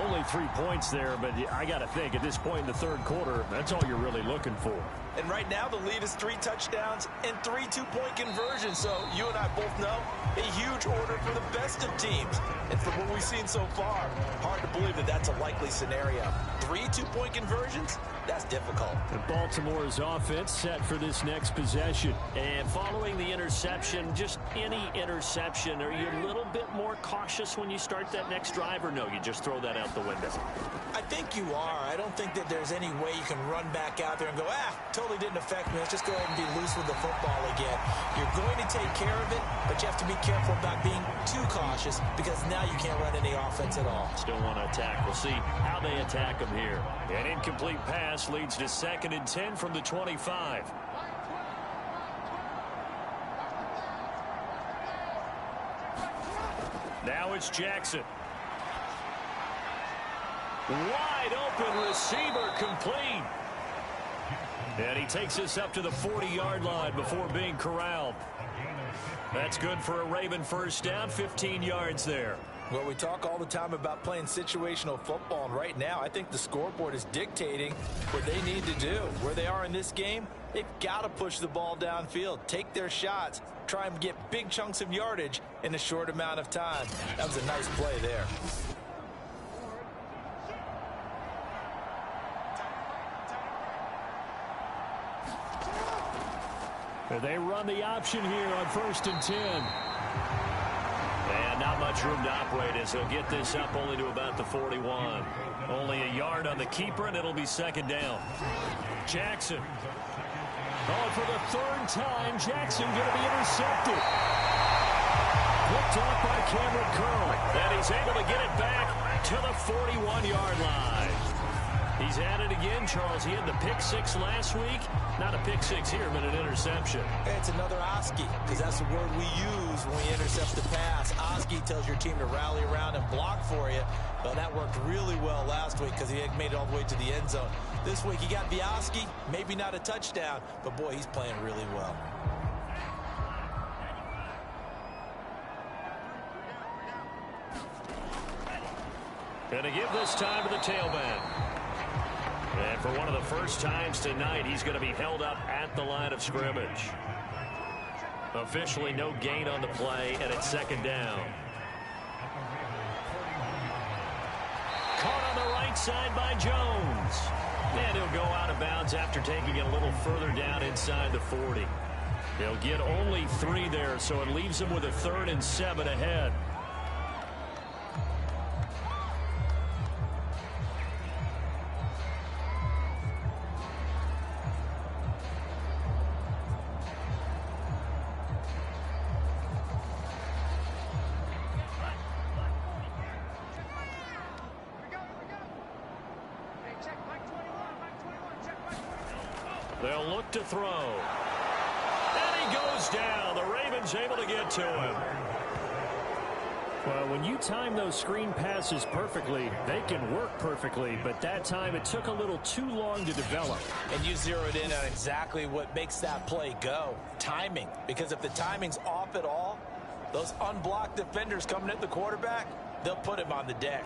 Only 3 points there, but I got to think at this point in the 3rd quarter, that's all you're really looking for. And right now the lead is 3 touchdowns and 3 2-point conversions. So you and I both know a huge order for the best of teams. And from what we've seen so far, hard to believe that that's a likely scenario. 3 2-point conversions? That's difficult. And Baltimore's offense set for this next possession. And following the interception, just any interception, are you a little bit more cautious when you start that next drive, or no, you just throw that out the window? I think you are. I don't think that there's any way you can run back out there and go, totally didn't affect me. Let's just go ahead and be loose with the football again. You're going to take care of it, but you have to be careful about being too cautious because now you can't run any offense at all. Still want to attack. We'll see how they attack them here. An incomplete pass leads to 2nd and 10 from the 25. Now it's Jackson. Wide open receiver, complete. And he takes us up to the 40-yard line before being corralled. That's good for a Raven 1st down, 15 yards there. Well, we talk all the time about playing situational football, and right now I think the scoreboard is dictating what they need to do. Where they are in this game, they've got to push the ball downfield, take their shots, try and get big chunks of yardage in a short amount of time. That was a nice play there. They run the option here on 1st and 10. And not much room to operate as he'll get this up only to about the 41. Only a yard on the keeper, and it'll be 2nd down. Jackson. Oh, for the 3rd time, Jackson going to be intercepted. Picked off by Cameron Curl. And he's able to get it back to the 41-yard line. He's at it again, Charles. He had the pick 6 last week. Not a pick 6 here, but an interception. It's another Oski, because that's the word we use when we intercept the pass. Oski tells your team to rally around and block for you. Well, that worked really well last week because he made it all the way to the end zone. This week he got the Oski, maybe not a touchdown, but boy, he's playing really well. Gonna give this time to the tailback. And for one of the first times tonight, he's going to be held up at the line of scrimmage. Officially no gain on the play, and it's 2nd down. Caught on the right side by Jones. And he'll go out of bounds after taking it a little further down inside the 40. He'll get only 3 there, so it leaves him with a 3rd and 7 ahead. They'll look to throw. And he goes down. The Ravens able to get to him. Well, when you time those screen passes perfectly, they can work perfectly. But that time, it took a little too long to develop. And you zeroed in on exactly what makes that play go. Timing. Because if the timing's off at all, those unblocked defenders coming at the quarterback, they'll put him on the deck.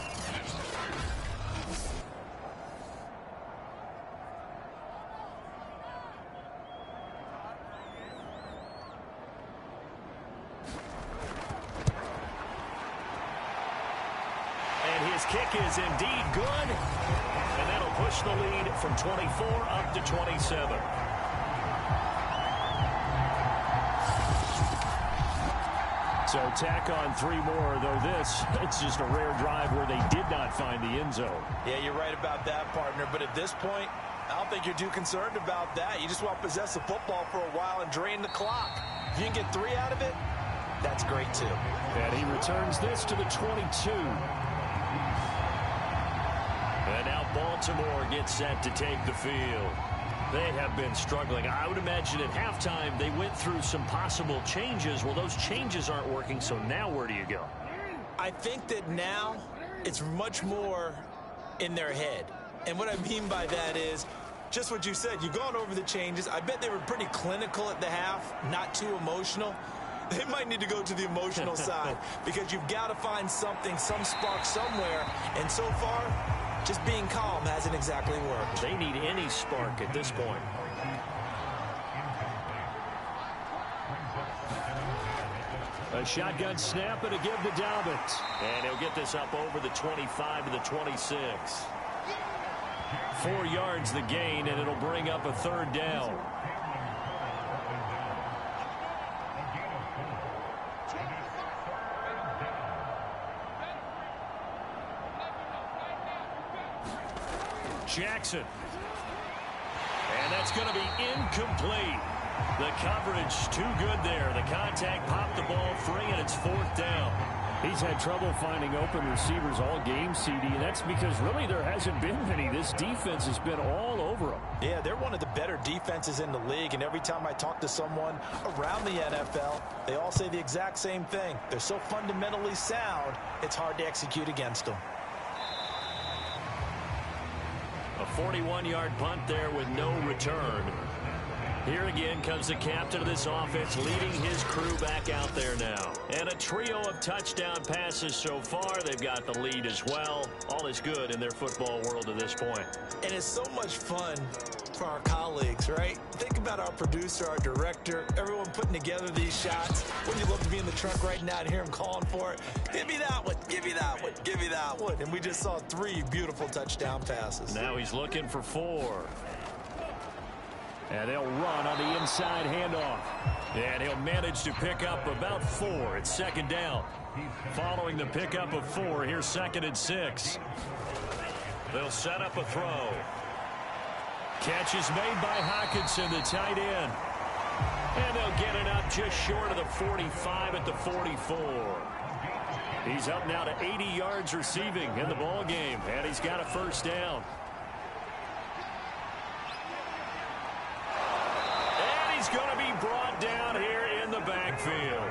His kick is indeed good, and that'll push the lead from 24 up to 27. So tack on 3 more, though it's just a rare drive where they did not find the end zone. Yeah, you're right about that, partner, but at this point, I don't think you're too concerned about that. You just want to possess the football for a while and drain the clock. If you can get 3 out of it, that's great too. And he returns this to the 22. And now Baltimore gets set to take the field. They have been struggling. I would imagine at halftime they went through some possible changes. Well, those changes aren't working, so now where do you go? I think that now it's much more in their head. And what I mean by that is just what you said. You've gone over the changes. I bet they were pretty clinical at the half, not too emotional. They might need to go to the emotional side because you've got to find something, some spark somewhere. And so far, just being calm hasn't exactly worked. They need any spark at this point. A shotgun snap and a give to Dobbins. And he'll get this up over the 25 to the 26. 4 yards the gain, and it'll bring up a 3rd down. Jackson. And that's going to be incomplete. The coverage too good there. The contact popped the ball free, and it's 4th down. He's had trouble finding open receivers all game, CD, and that's because really there hasn't been many. This defense has been all over them. Yeah, they're one of the better defenses in the league, and every time I talk to someone around the NFL, they all say the exact same thing. They're so fundamentally sound, it's hard to execute against them. A 41-yard punt there with no return. Here again comes the captain of this offense leading his crew back out there now. And a trio of touchdown passes so far. They've got the lead as well. All is good in their football world at this point. And it's so much fun for our colleagues, right? Think about our producer, our director, everyone putting together these shots. Wouldn't you love to be in the truck right now and hear him calling for it? Give me that one, give me that one, give me that one. And we just saw 3 beautiful touchdown passes. Now he's looking for 4. And they'll run on the inside handoff. And he'll manage to pick up about 4. It's 2nd down. Following the pickup of 4, here's 2nd and 6. They'll set up a throw. Catch is made by Hockenson, the tight end. And they'll get it up just short of the 45 at the 44. He's up now to 80 yards receiving in the ball game, and he's got a 1st down. He's going to be brought down here in the backfield.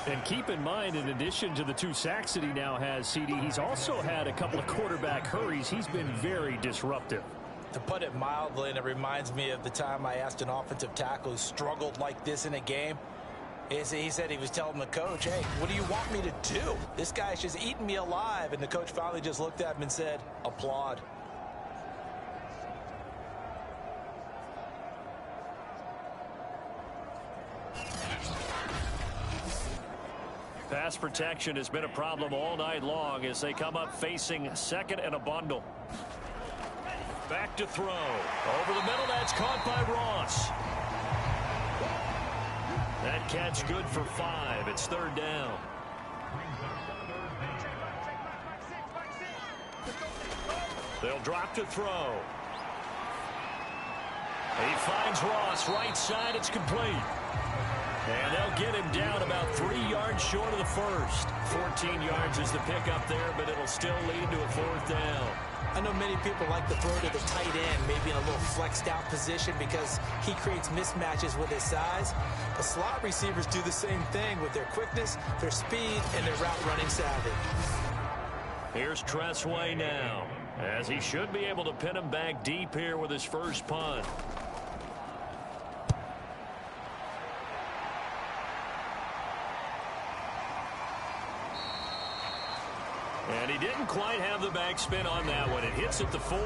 And keep in mind, in addition to the 2 sacks that he now has, CD, he's also had a couple of quarterback hurries. He's been very disruptive. To put it mildly, and it reminds me of the time I asked an offensive tackle who struggled like this in a game. He said he was telling the coach, hey, what do you want me to do? This guy's just eating me alive. And the coach finally just looked at him and said, applaud. Pass protection has been a problem all night long as they come up facing 2nd and a bundle. Back to throw. Over the middle, that's caught by Ross. That catch good for 5. It's 3rd down. They'll drop to throw. He finds Ross right side. It's complete. And they'll get him down about 3 yards short of the first. 14 yards is the pickup there, but it'll still lead to a 4th down. I know many people like to throw to the tight end, maybe in a little flexed out position because he creates mismatches with his size. But slot receivers do the same thing with their quickness, their speed, and their route running savvy. Here's Tressway now, as he should be able to pin him back deep here with his first punt. And he didn't quite have the backspin on that one. It hits at the 4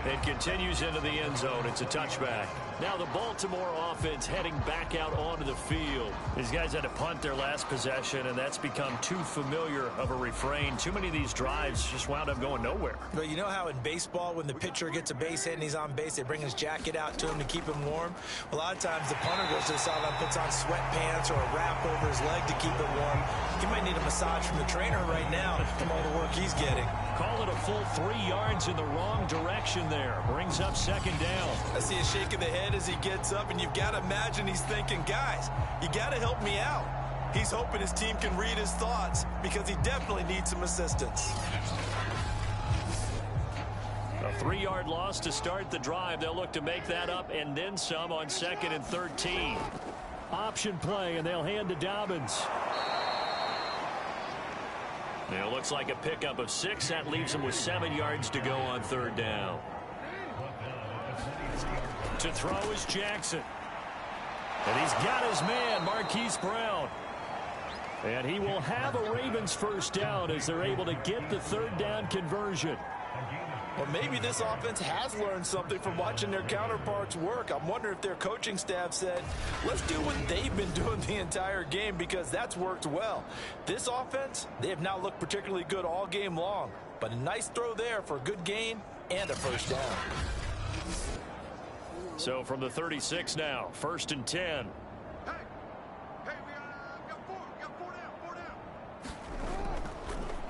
and continues into the end zone. It's a touchback. Now the Baltimore offense heading back out onto the field. These guys had to punt their last possession, and that's become too familiar of a refrain. Too many of these drives just wound up going nowhere. But you know how in baseball, when the pitcher gets a base hit and he's on base, they bring his jacket out to him to keep him warm? A lot of times the punter goes to the sideline, puts on sweatpants or a wrap over his leg to keep it warm. He might need a massage from the trainer right now from all the work he's getting. Call it a full 3 yards in the wrong direction there. Brings up 2nd down. I see a shake of the head as he gets up, and you've got to imagine he's thinking, guys, you got to help me out. He's hoping his team can read his thoughts because he definitely needs some assistance. A 3-yard loss to start the drive. They'll look to make that up and then some on 2nd and 13. Option play, and they'll hand to Dobbins. It looks like a pickup of 6. That leaves him with 7 yards to go on 3rd down. To throw is Jackson. And he's got his man, Marquise Brown. And he will have a Ravens 1st down as they're able to get the 3rd down conversion. Well, maybe this offense has learned something from watching their counterparts work. I'm wondering if their coaching staff said, let's do what they've been doing the entire game because that's worked well. This offense, they have not looked particularly good all game long, but a nice throw there for a good gain and a 1st down. So from the 36 now, 1st and 10.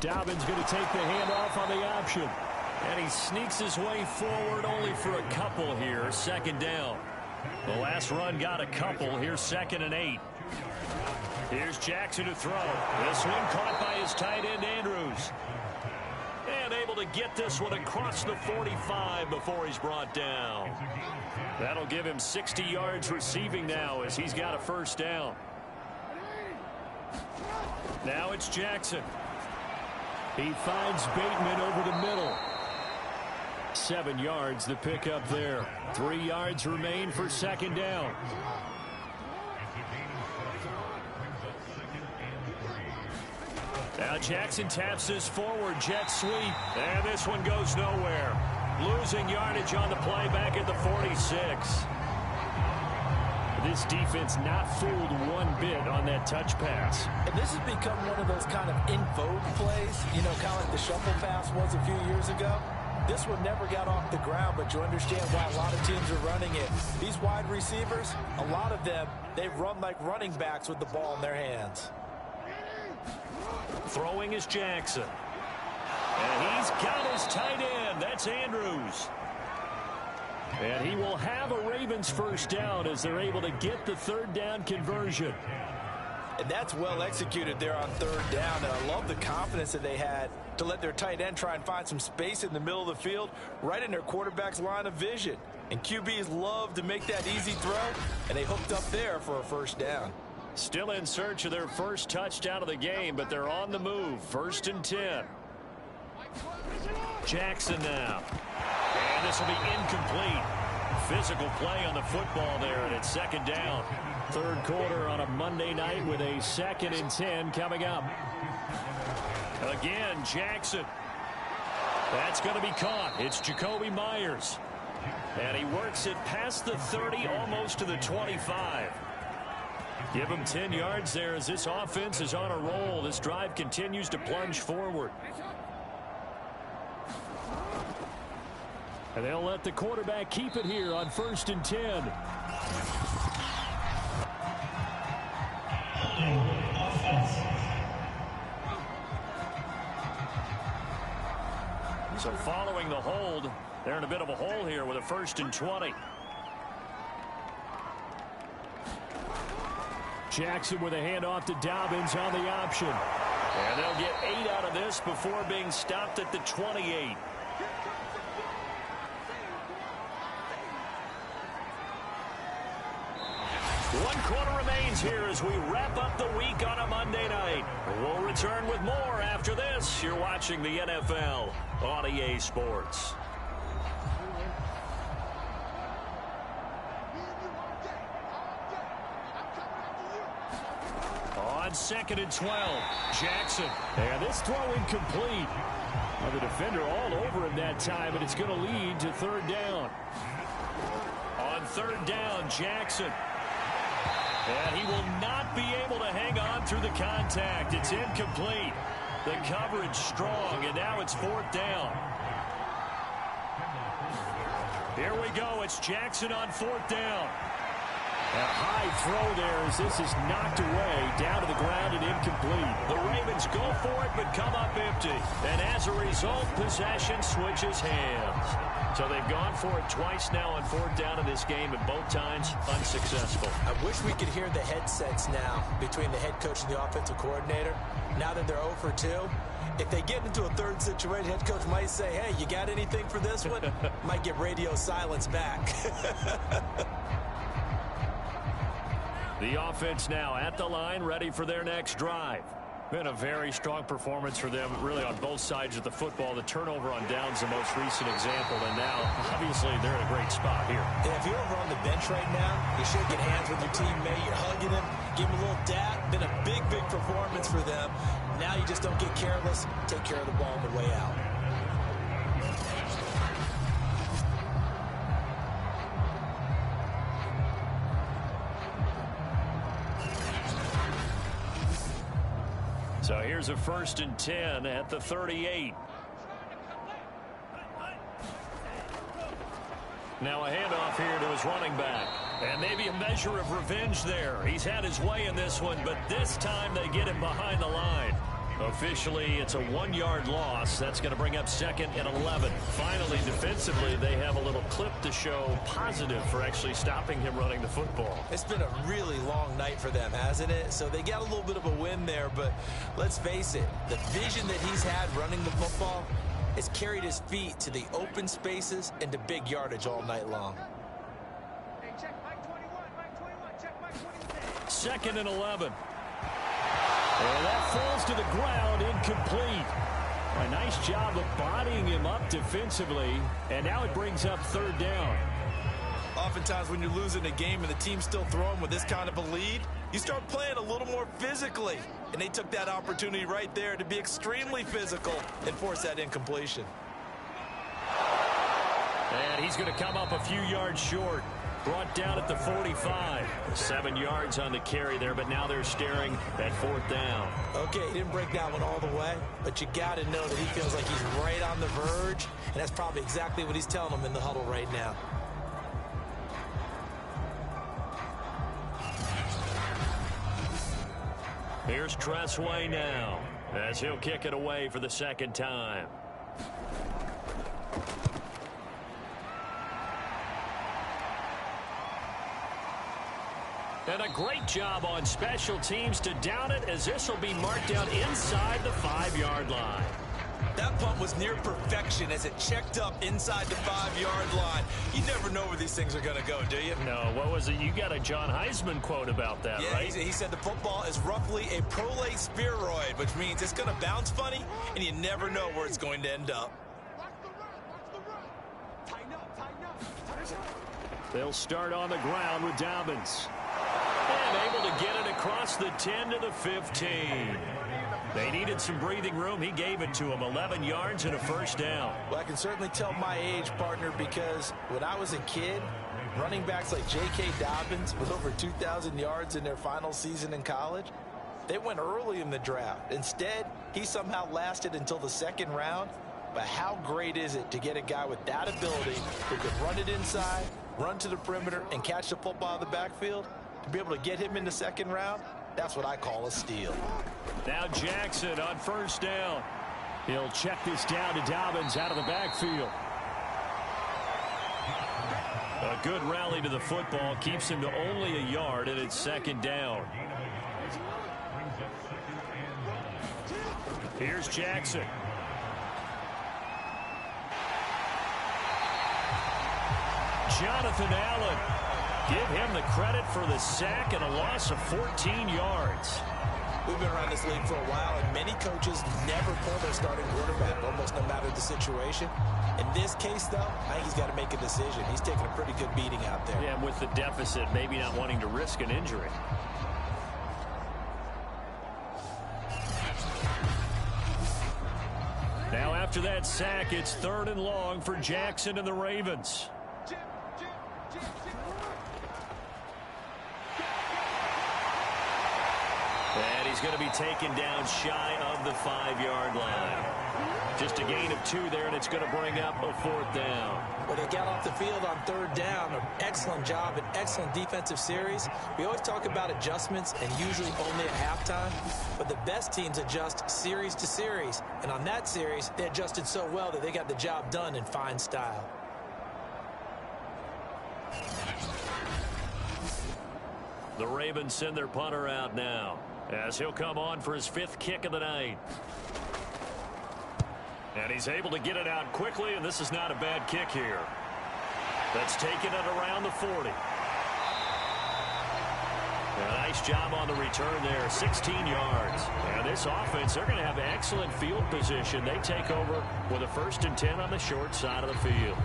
Dobbins going to take the handoff on the option. And he sneaks his way forward only for a couple here. 2nd down. The last run got a couple. Here's 2nd and 8. Here's Jackson to throw. This one caught by his tight end, Andrews. And able to get this one across the 45 before he's brought down. That'll give him 60 yards receiving now as he's got a 1st down. Now it's Jackson. He finds Bateman over the middle. 7 yards the pickup there. 3 yards remain for 2nd down. Now Jackson taps this forward jet sweep. And this one goes nowhere. Losing yardage on the play back at the 46. This defense not fooled one bit on that touch pass. And this has become one of those kind of in vogue plays, you know, kind of like the shuffle pass was a few years ago. This one never got off the ground, but you understand why a lot of teams are running it. These wide receivers, a lot of them, they run like running backs with the ball in their hands. Throwing is Jackson. And he's got his tight end. That's Andrews. And he will have a Ravens 1st down as they're able to get the 3rd down conversion. And that's well executed there on 3rd down. And I love the confidence that they had to let their tight end try and find some space in the middle of the field, right in their quarterback's line of vision. And QBs love to make that easy throw, and they hooked up there for a 1st down. Still in search of their first touchdown of the game, but they're on the move. 1st and 10. Jackson now. And this will be incomplete. Physical play on the football there, and it's 2nd down. 3rd quarter on a Monday night with a 2nd and 10 coming up. Again, Jackson. That's going to be caught. It's Jacoby Myers. And he works it past the 30, almost to the 25. Give him 10 yards there as this offense is on a roll. This drive continues to plunge forward. And they'll let the quarterback keep it here on 1st and 10. So following the hold, they're in a bit of a hole here with a 1st and 20. Jackson with a handoff to Dobbins on the option. And they'll get 8 out of this before being stopped at the 28. One quarter remains here as we wrap up the week on a Monday night. We'll return with more after this. You're watching the NFL on EA Sports. On 2nd and 12, Jackson. And this throw incomplete. Well, the defender all over him that time, and it's going to lead to 3rd down. On 3rd down, Jackson. And he will not be able to hang on through the contact. It's incomplete. The coverage strong, and now it's 4th down. Here we go. It's Jackson on 4th down. A high throw there as this is knocked away, down to the ground and incomplete. The Ravens go for it but come up empty. And as a result, possession switches hands. So they've gone for it twice now on 4th down in this game, and both times unsuccessful. I wish we could hear the headsets now between the head coach and the offensive coordinator. Now that they're 0 for 2, if they get into a 3rd situation, head coach might say, hey, you got anything for this one? Might get radio silence back. The offense now at the line, ready for their next drive. Been a very strong performance for them, really, on both sides of the football. The turnover on downs, the most recent example, and now, obviously, they're in a great spot here. Yeah, if you're over on the bench right now, you should get hands with your teammate. You're hugging him, give him a little dap. Been a big, big performance for them. Now you just don't get careless. Take care of the ball on the way out. So here's a 1st and 10 at the 38. Now a handoff here to his running back. And maybe a measure of revenge there. He's had his way in this one, but this time they get him behind the line. Officially, it's a 1-yard loss. That's going to bring up 2nd and 11. Finally, defensively, they have a little clip to show positive for actually stopping him running the football. It's been a really long night for them, hasn't it? So they got a little bit of a win there, but let's face it, the vision that he's had running the football has carried his feet to the open spaces and to big yardage all night long. 2nd and 11. And that falls to the ground, incomplete. A nice job of bodying him up defensively, and now it brings up 3rd down. Oftentimes when you're losing a game and the team's still throwing with this kind of a lead, you start playing a little more physically. And they took that opportunity right there to be extremely physical and force that incompletion. And he's going to come up a few yards short. Brought down at the 45. 7 yards on the carry there, but now they're staring at 4th down. Okay, he didn't break that one all the way, but you got to know that he feels like he's right on the verge, and that's probably exactly what he's telling them in the huddle right now. Here's Tressway now, as he'll kick it away for the 2nd time. And a great job on special teams to down it, as this will be marked down inside the 5-yard line. That punt was near perfection as it checked up inside the 5-yard line. You never know where these things are going to go, do you? No, what was it? You got a John Heisman quote about that, yeah, right? He said the football is roughly a prolate spheroid, which means it's going to bounce funny, and you never know where it's going to end up. They'll start on the ground with Dobbins. And able to get it across the 10 to the 15. They needed some breathing room. He gave it to them. 11 yards and a 1st down. Well, I can certainly tell my age, partner, because when I was a kid, running backs like J.K. Dobbins with over 2,000 yards in their final season in college, they went early in the draft. Instead, he somehow lasted until the 2nd round. But how great is it to get a guy with that ability who could run it inside, run to the perimeter, and catch the football out of the backfield? To be able to get him in the 2nd round, that's what I call a steal. Now Jackson on 1st down. He'll check this down to Dobbins out of the backfield. A good rally to the football keeps him to only a yard, and it's second down. Here's Jackson. Jonathan Allen. Give him the credit for the sack and a loss of 14 yards. We've been around this league for a while, and many coaches never pull their starting quarterback, almost no matter the situation. In this case, though, I think he's got to make a decision. He's taking a pretty good beating out there. Yeah, and with the deficit, maybe not wanting to risk an injury. Now after that sack, it's 3rd and long for Jackson and the Ravens. And he's going to be taken down shy of the 5-yard line. Just a gain of 2 there, and it's going to bring up a 4th down. Well, they got off the field on 3rd down. An excellent job, an excellent defensive series. We always talk about adjustments and usually only at halftime. But the best teams adjust series to series. And on that series, they adjusted so well that they got the job done in fine style. The Ravens send their punter out now, as he'll come on for his 5th kick of the night. And he's able to get it out quickly, and this is not a bad kick here. That's taken it around the 40. A nice job on the return there, 16 yards. And this offense, they're going to have excellent field position. They take over with a 1st and 10 on the short side of the field.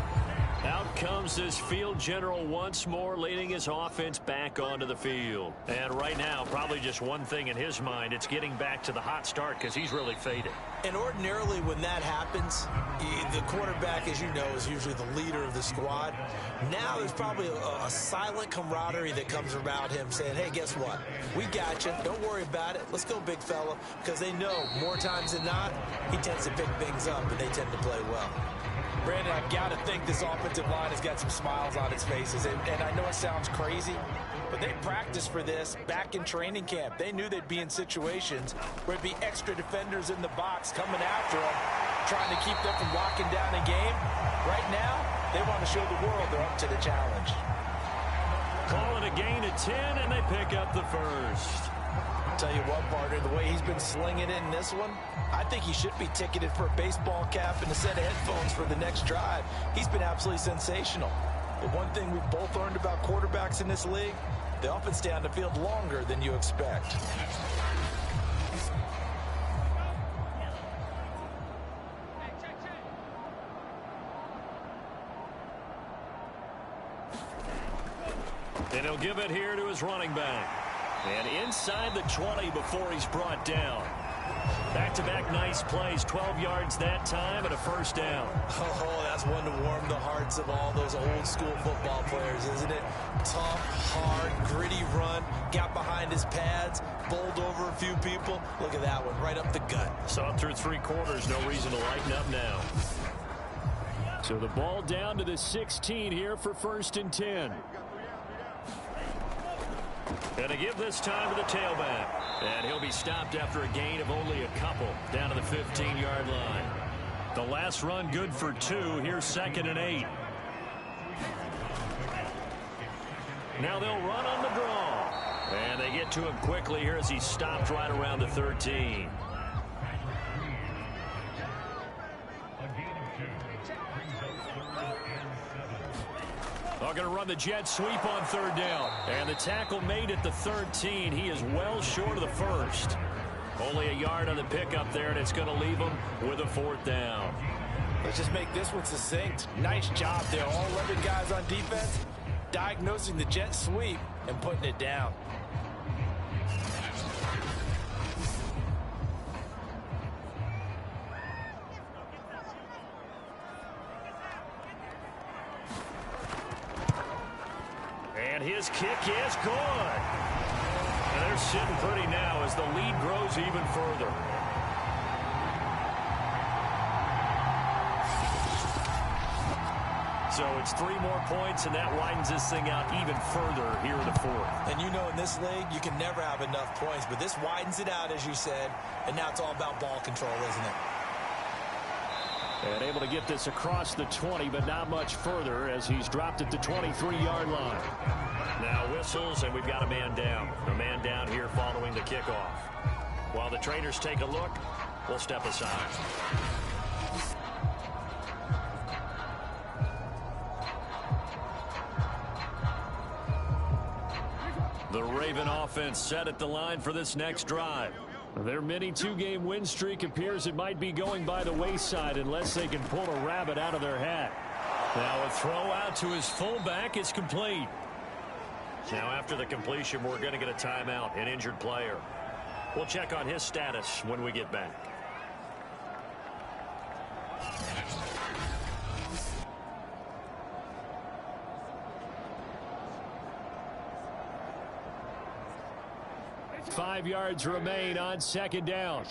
Out comes this field general once more, leading his offense back onto the field. And right now, probably just one thing in his mind, it's getting back to the hot start because he's really faded. And ordinarily when that happens, the quarterback, as you know, is usually the leader of the squad. Now there's probably a silent camaraderie that comes around him saying, hey, guess what? We got you. Don't worry about it. Let's go, big fella. Because they know more times than not, he tends to pick things up and they tend to play well. Brandon, I've got to think this offensive line has got some smiles on its faces. And I know it sounds crazy, but they practiced for this back in training camp. They knew they'd be in situations where there'd be extra defenders in the box coming after them, trying to keep them from locking down a game. Right now, they want to show the world they're up to the challenge. Calling a gain of 10, and they pick up the 1st. Tell you what, partner, the way he's been slinging it in this one, I think he should be ticketed for a baseball cap and a set of headphones for the next drive. He's been absolutely sensational. The one thing we've both learned about quarterbacks in this league, they often stay on the field longer than you expect. And he'll give it here to his running back. And inside the 20 before he's brought down. Back-to-back nice plays, 12 yards that time and a 1st down. Oh, that's one to warm the hearts of all those old-school football players, isn't it? Tough, hard, gritty run, got behind his pads, bowled over a few people. Look at that one, right up the gut. Saw it through 3 quarters, no reason to lighten up now. So the ball down to the 16 here for 1st and 10. And to give this time to the tailback. And he'll be stopped after a gain of only a couple down to the 15-yard line. The last run good for 2. Here's 2nd and 8. Now they'll run on the draw. And they get to him quickly here as he's stopped right around the 13. They're going to run the jet sweep on 3rd down. And the tackle made at the 13. He is well short of the 1st. Only a yard on the pickup there, and it's going to leave him with a 4th down. Let's just make this one succinct. Nice job there. All 11 guys on defense diagnosing the jet sweep and putting it down. And his kick is good. And they're sitting pretty now as the lead grows even further. So it's 3 more points, and that widens this thing out even further here in the 4th. And you know in this league, you can never have enough points, but this widens it out, as you said, and now it's all about ball control, isn't it? And able to get this across the 20, but not much further as he's dropped at the 23-yard line. Now whistles, and we've got a man down. A man down here following the kickoff. While the trainers take a look, we'll step aside. The Raven offense set at the line for this next drive. Their mini two-game win streak appears it might be going by the wayside unless they can pull a rabbit out of their hat. Now a throw out to his fullback is complete. Now after the completion, we're going to get a timeout, an injured player. We'll check on his status when we get back. Five yards remain on second down.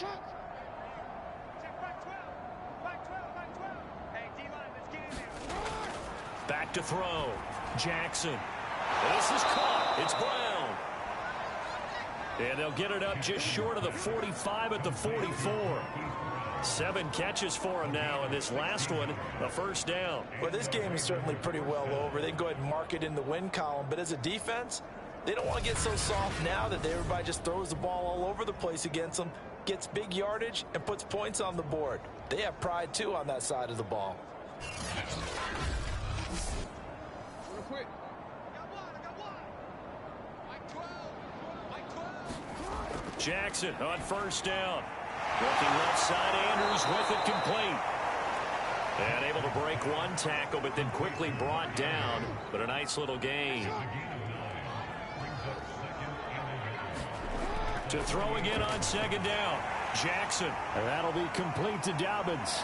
Back to throw. Jackson. This is caught. It's Brown. And they'll get it up just short of the 45 at the 44. 7 catches for him now, and this last one, a first down. Well, this game is certainly pretty well over. They can go ahead and mark it in the win column, but as a defense, they don't want to get so soft now that everybody just throws the ball all over the place against them, gets big yardage, and puts points on the board. They have pride, too, on that side of the ball. Real quick. Jackson on first down. Working left side, Andrews with it complete. And able to break one tackle, but then quickly brought down. But a nice little gain. To throw again on second down. Jackson. And that'll be complete to Dobbins.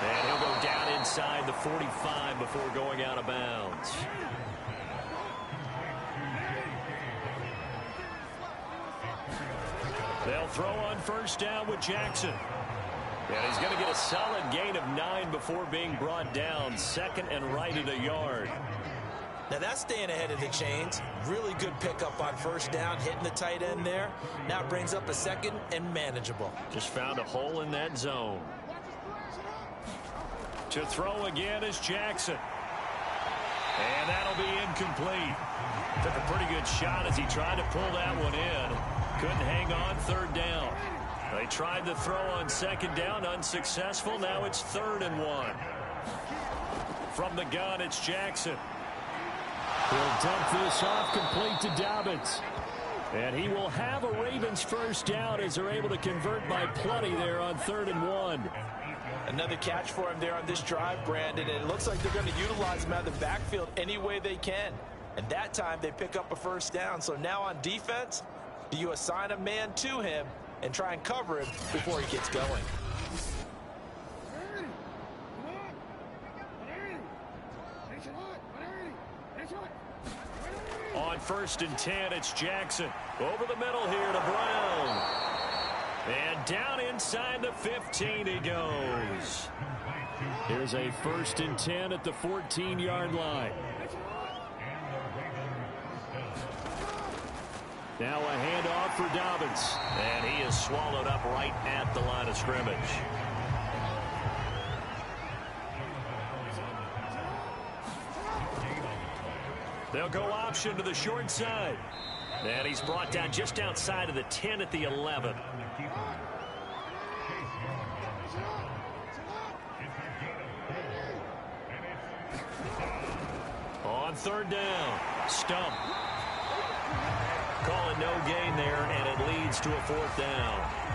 And he'll go down inside the 45 before going out of bounds. They'll throw on first down with Jackson. And he's going to get a solid gain of 9 before being brought down. Second and right at a yard. Now that's staying ahead of the chains. Really good pickup on first down, hitting the tight end there. Now it brings up a second and manageable. Just found a hole in that zone. To throw again is Jackson. And that'll be incomplete. Took a pretty good shot as he tried to pull that one in. Couldn't hang on third down. They tried to throw on second down, unsuccessful. Now it's 3rd and 1. From the gun, it's Jackson. He'll dump this off complete to Dobbins. And he will have a Ravens first down as they're able to convert by plenty there on 3rd and 1. Another catch for him there on this drive, Brandon, and it looks like they're going to utilize him out of the backfield any way they can. And that time they pick up a first down. So now on defense, do you assign a man to him and try and cover him before he gets going? On 1st and 10, it's Jackson. Over the middle here to Brown. And down inside the 15 he goes. Here's a 1st and 10 at the 14-yard line. Now a handoff for Dobbins. And he is swallowed up right at the line of scrimmage. They'll go option to the short side. And he's brought down just outside of the 10 at the 11. On 3rd down, Stump. Calling no gain there, and it leads to a 4th down.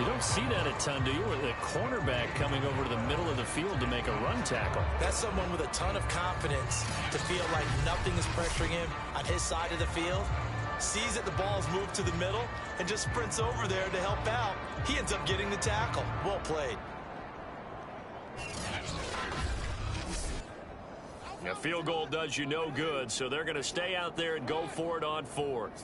You don't see that a ton, do you? With a cornerback coming over to the middle of the field to make a run tackle. That's someone with a ton of confidence to feel like nothing is pressuring him on his side of the field. Sees that the ball's moved to the middle and just sprints over there to help out. He ends up getting the tackle. Well played. A field goal does you no good, so they're going to stay out there and go for it on 4th.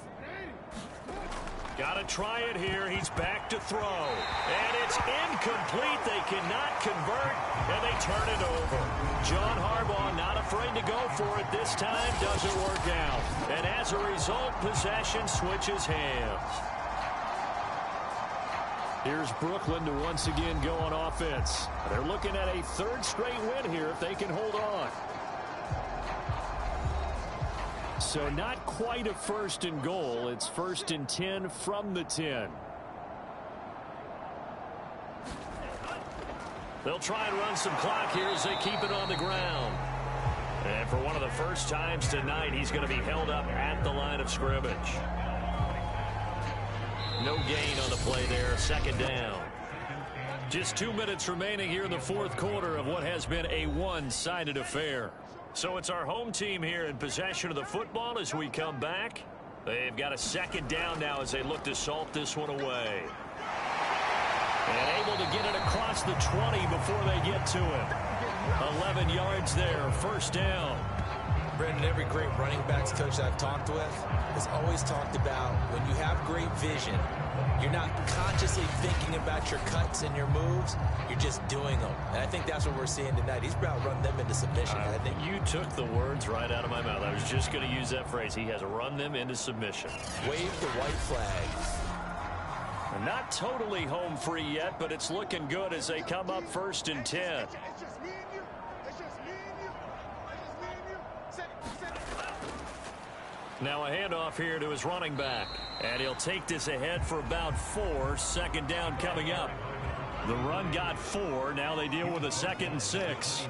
Got to try it here. He's back to throw. And it's incomplete. They cannot convert, and they turn it over. John Harbaugh not afraid to go for it this time. Doesn't work out. And as a result, possession switches hands. Here's Brooklyn to once again go on offense. They're looking at a third straight win here if they can hold on. So not quite a first and goal. It's 1st and 10 from the 10. They'll try and run some clock here as they keep it on the ground. And for one of the first times tonight, he's going to be held up at the line of scrimmage. No gain on the play there. 2nd down. Just 2 minutes remaining here in the 4th quarter of what has been a one-sided affair. So it's our home team here in possession of the football as we come back. They've got a 2nd down now as they look to salt this one away. And able to get it across the 20 before they get to him. 11 yards there, 1st down. Brendan, every great running backs coach I've talked with has always talked about when you have great vision, you're not consciously thinking about your cuts and your moves. You're just doing them. And I think that's what we're seeing tonight. He's about to run them into submission. I think you took the words right out of my mouth. I was just going to use that phrase. He has run them into submission. Wave the white flag. Not totally home free yet, but it's looking good as they come up 1st and 10. Now a handoff here to his running back. And he'll take this ahead for about 4. 2nd down coming up. The run got 4. Now they deal with a 2nd and 6.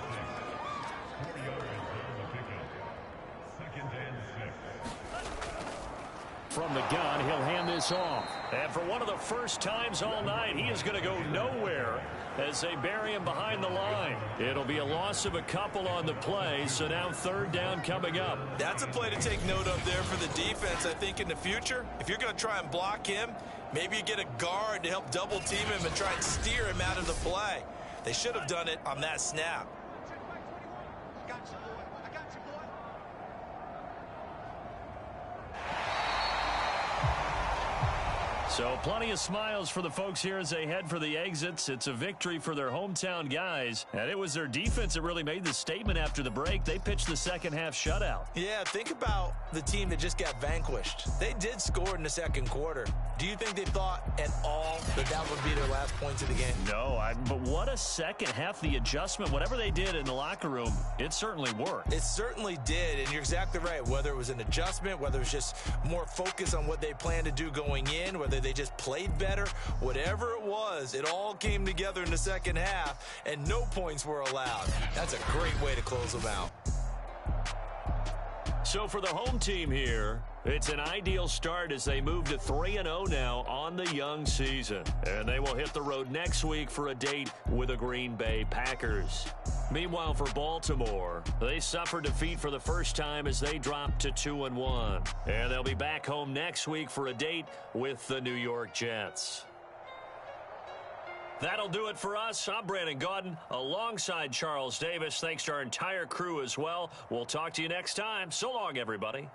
From the gun, he'll hand this off. And for one of the first times all night, he is going to go nowhere as they bury him behind the line. It'll be a loss of a couple on the play, so now 3rd down coming up. That's a play to take note of there for the defense, I think, in the future. If you're going to try and block him, maybe you get a guard to help double team him and try and steer him out of the play. They should have done it on that snap. So plenty of smiles for the folks here as they head for the exits. It's a victory for their hometown guys. And it was their defense that really made the statement after the break. They pitched the 2nd half shutout. Yeah, think about the team that just got vanquished. They did score in the 2nd quarter. Do you think they thought at all that that would be their last points of the game? No, but what a 2nd half. The adjustment, whatever they did in the locker room, it certainly worked. It certainly did, and you're exactly right. Whether it was an adjustment, whether it was just more focus on what they planned to do going in, whether they just played better, whatever it was, it all came together in the 2nd half, and no points were allowed. That's a great way to close them out. So for the home team here, it's an ideal start as they move to 3-0 now on the young season. And they will hit the road next week for a date with the Green Bay Packers. Meanwhile, for Baltimore, they suffered defeat for the first time as they dropped to 2-1. And they'll be back home next week for a date with the New York Jets. That'll do it for us. I'm Brandon Gaudin alongside Charles Davis. Thanks to our entire crew as well. We'll talk to you next time. So long, everybody.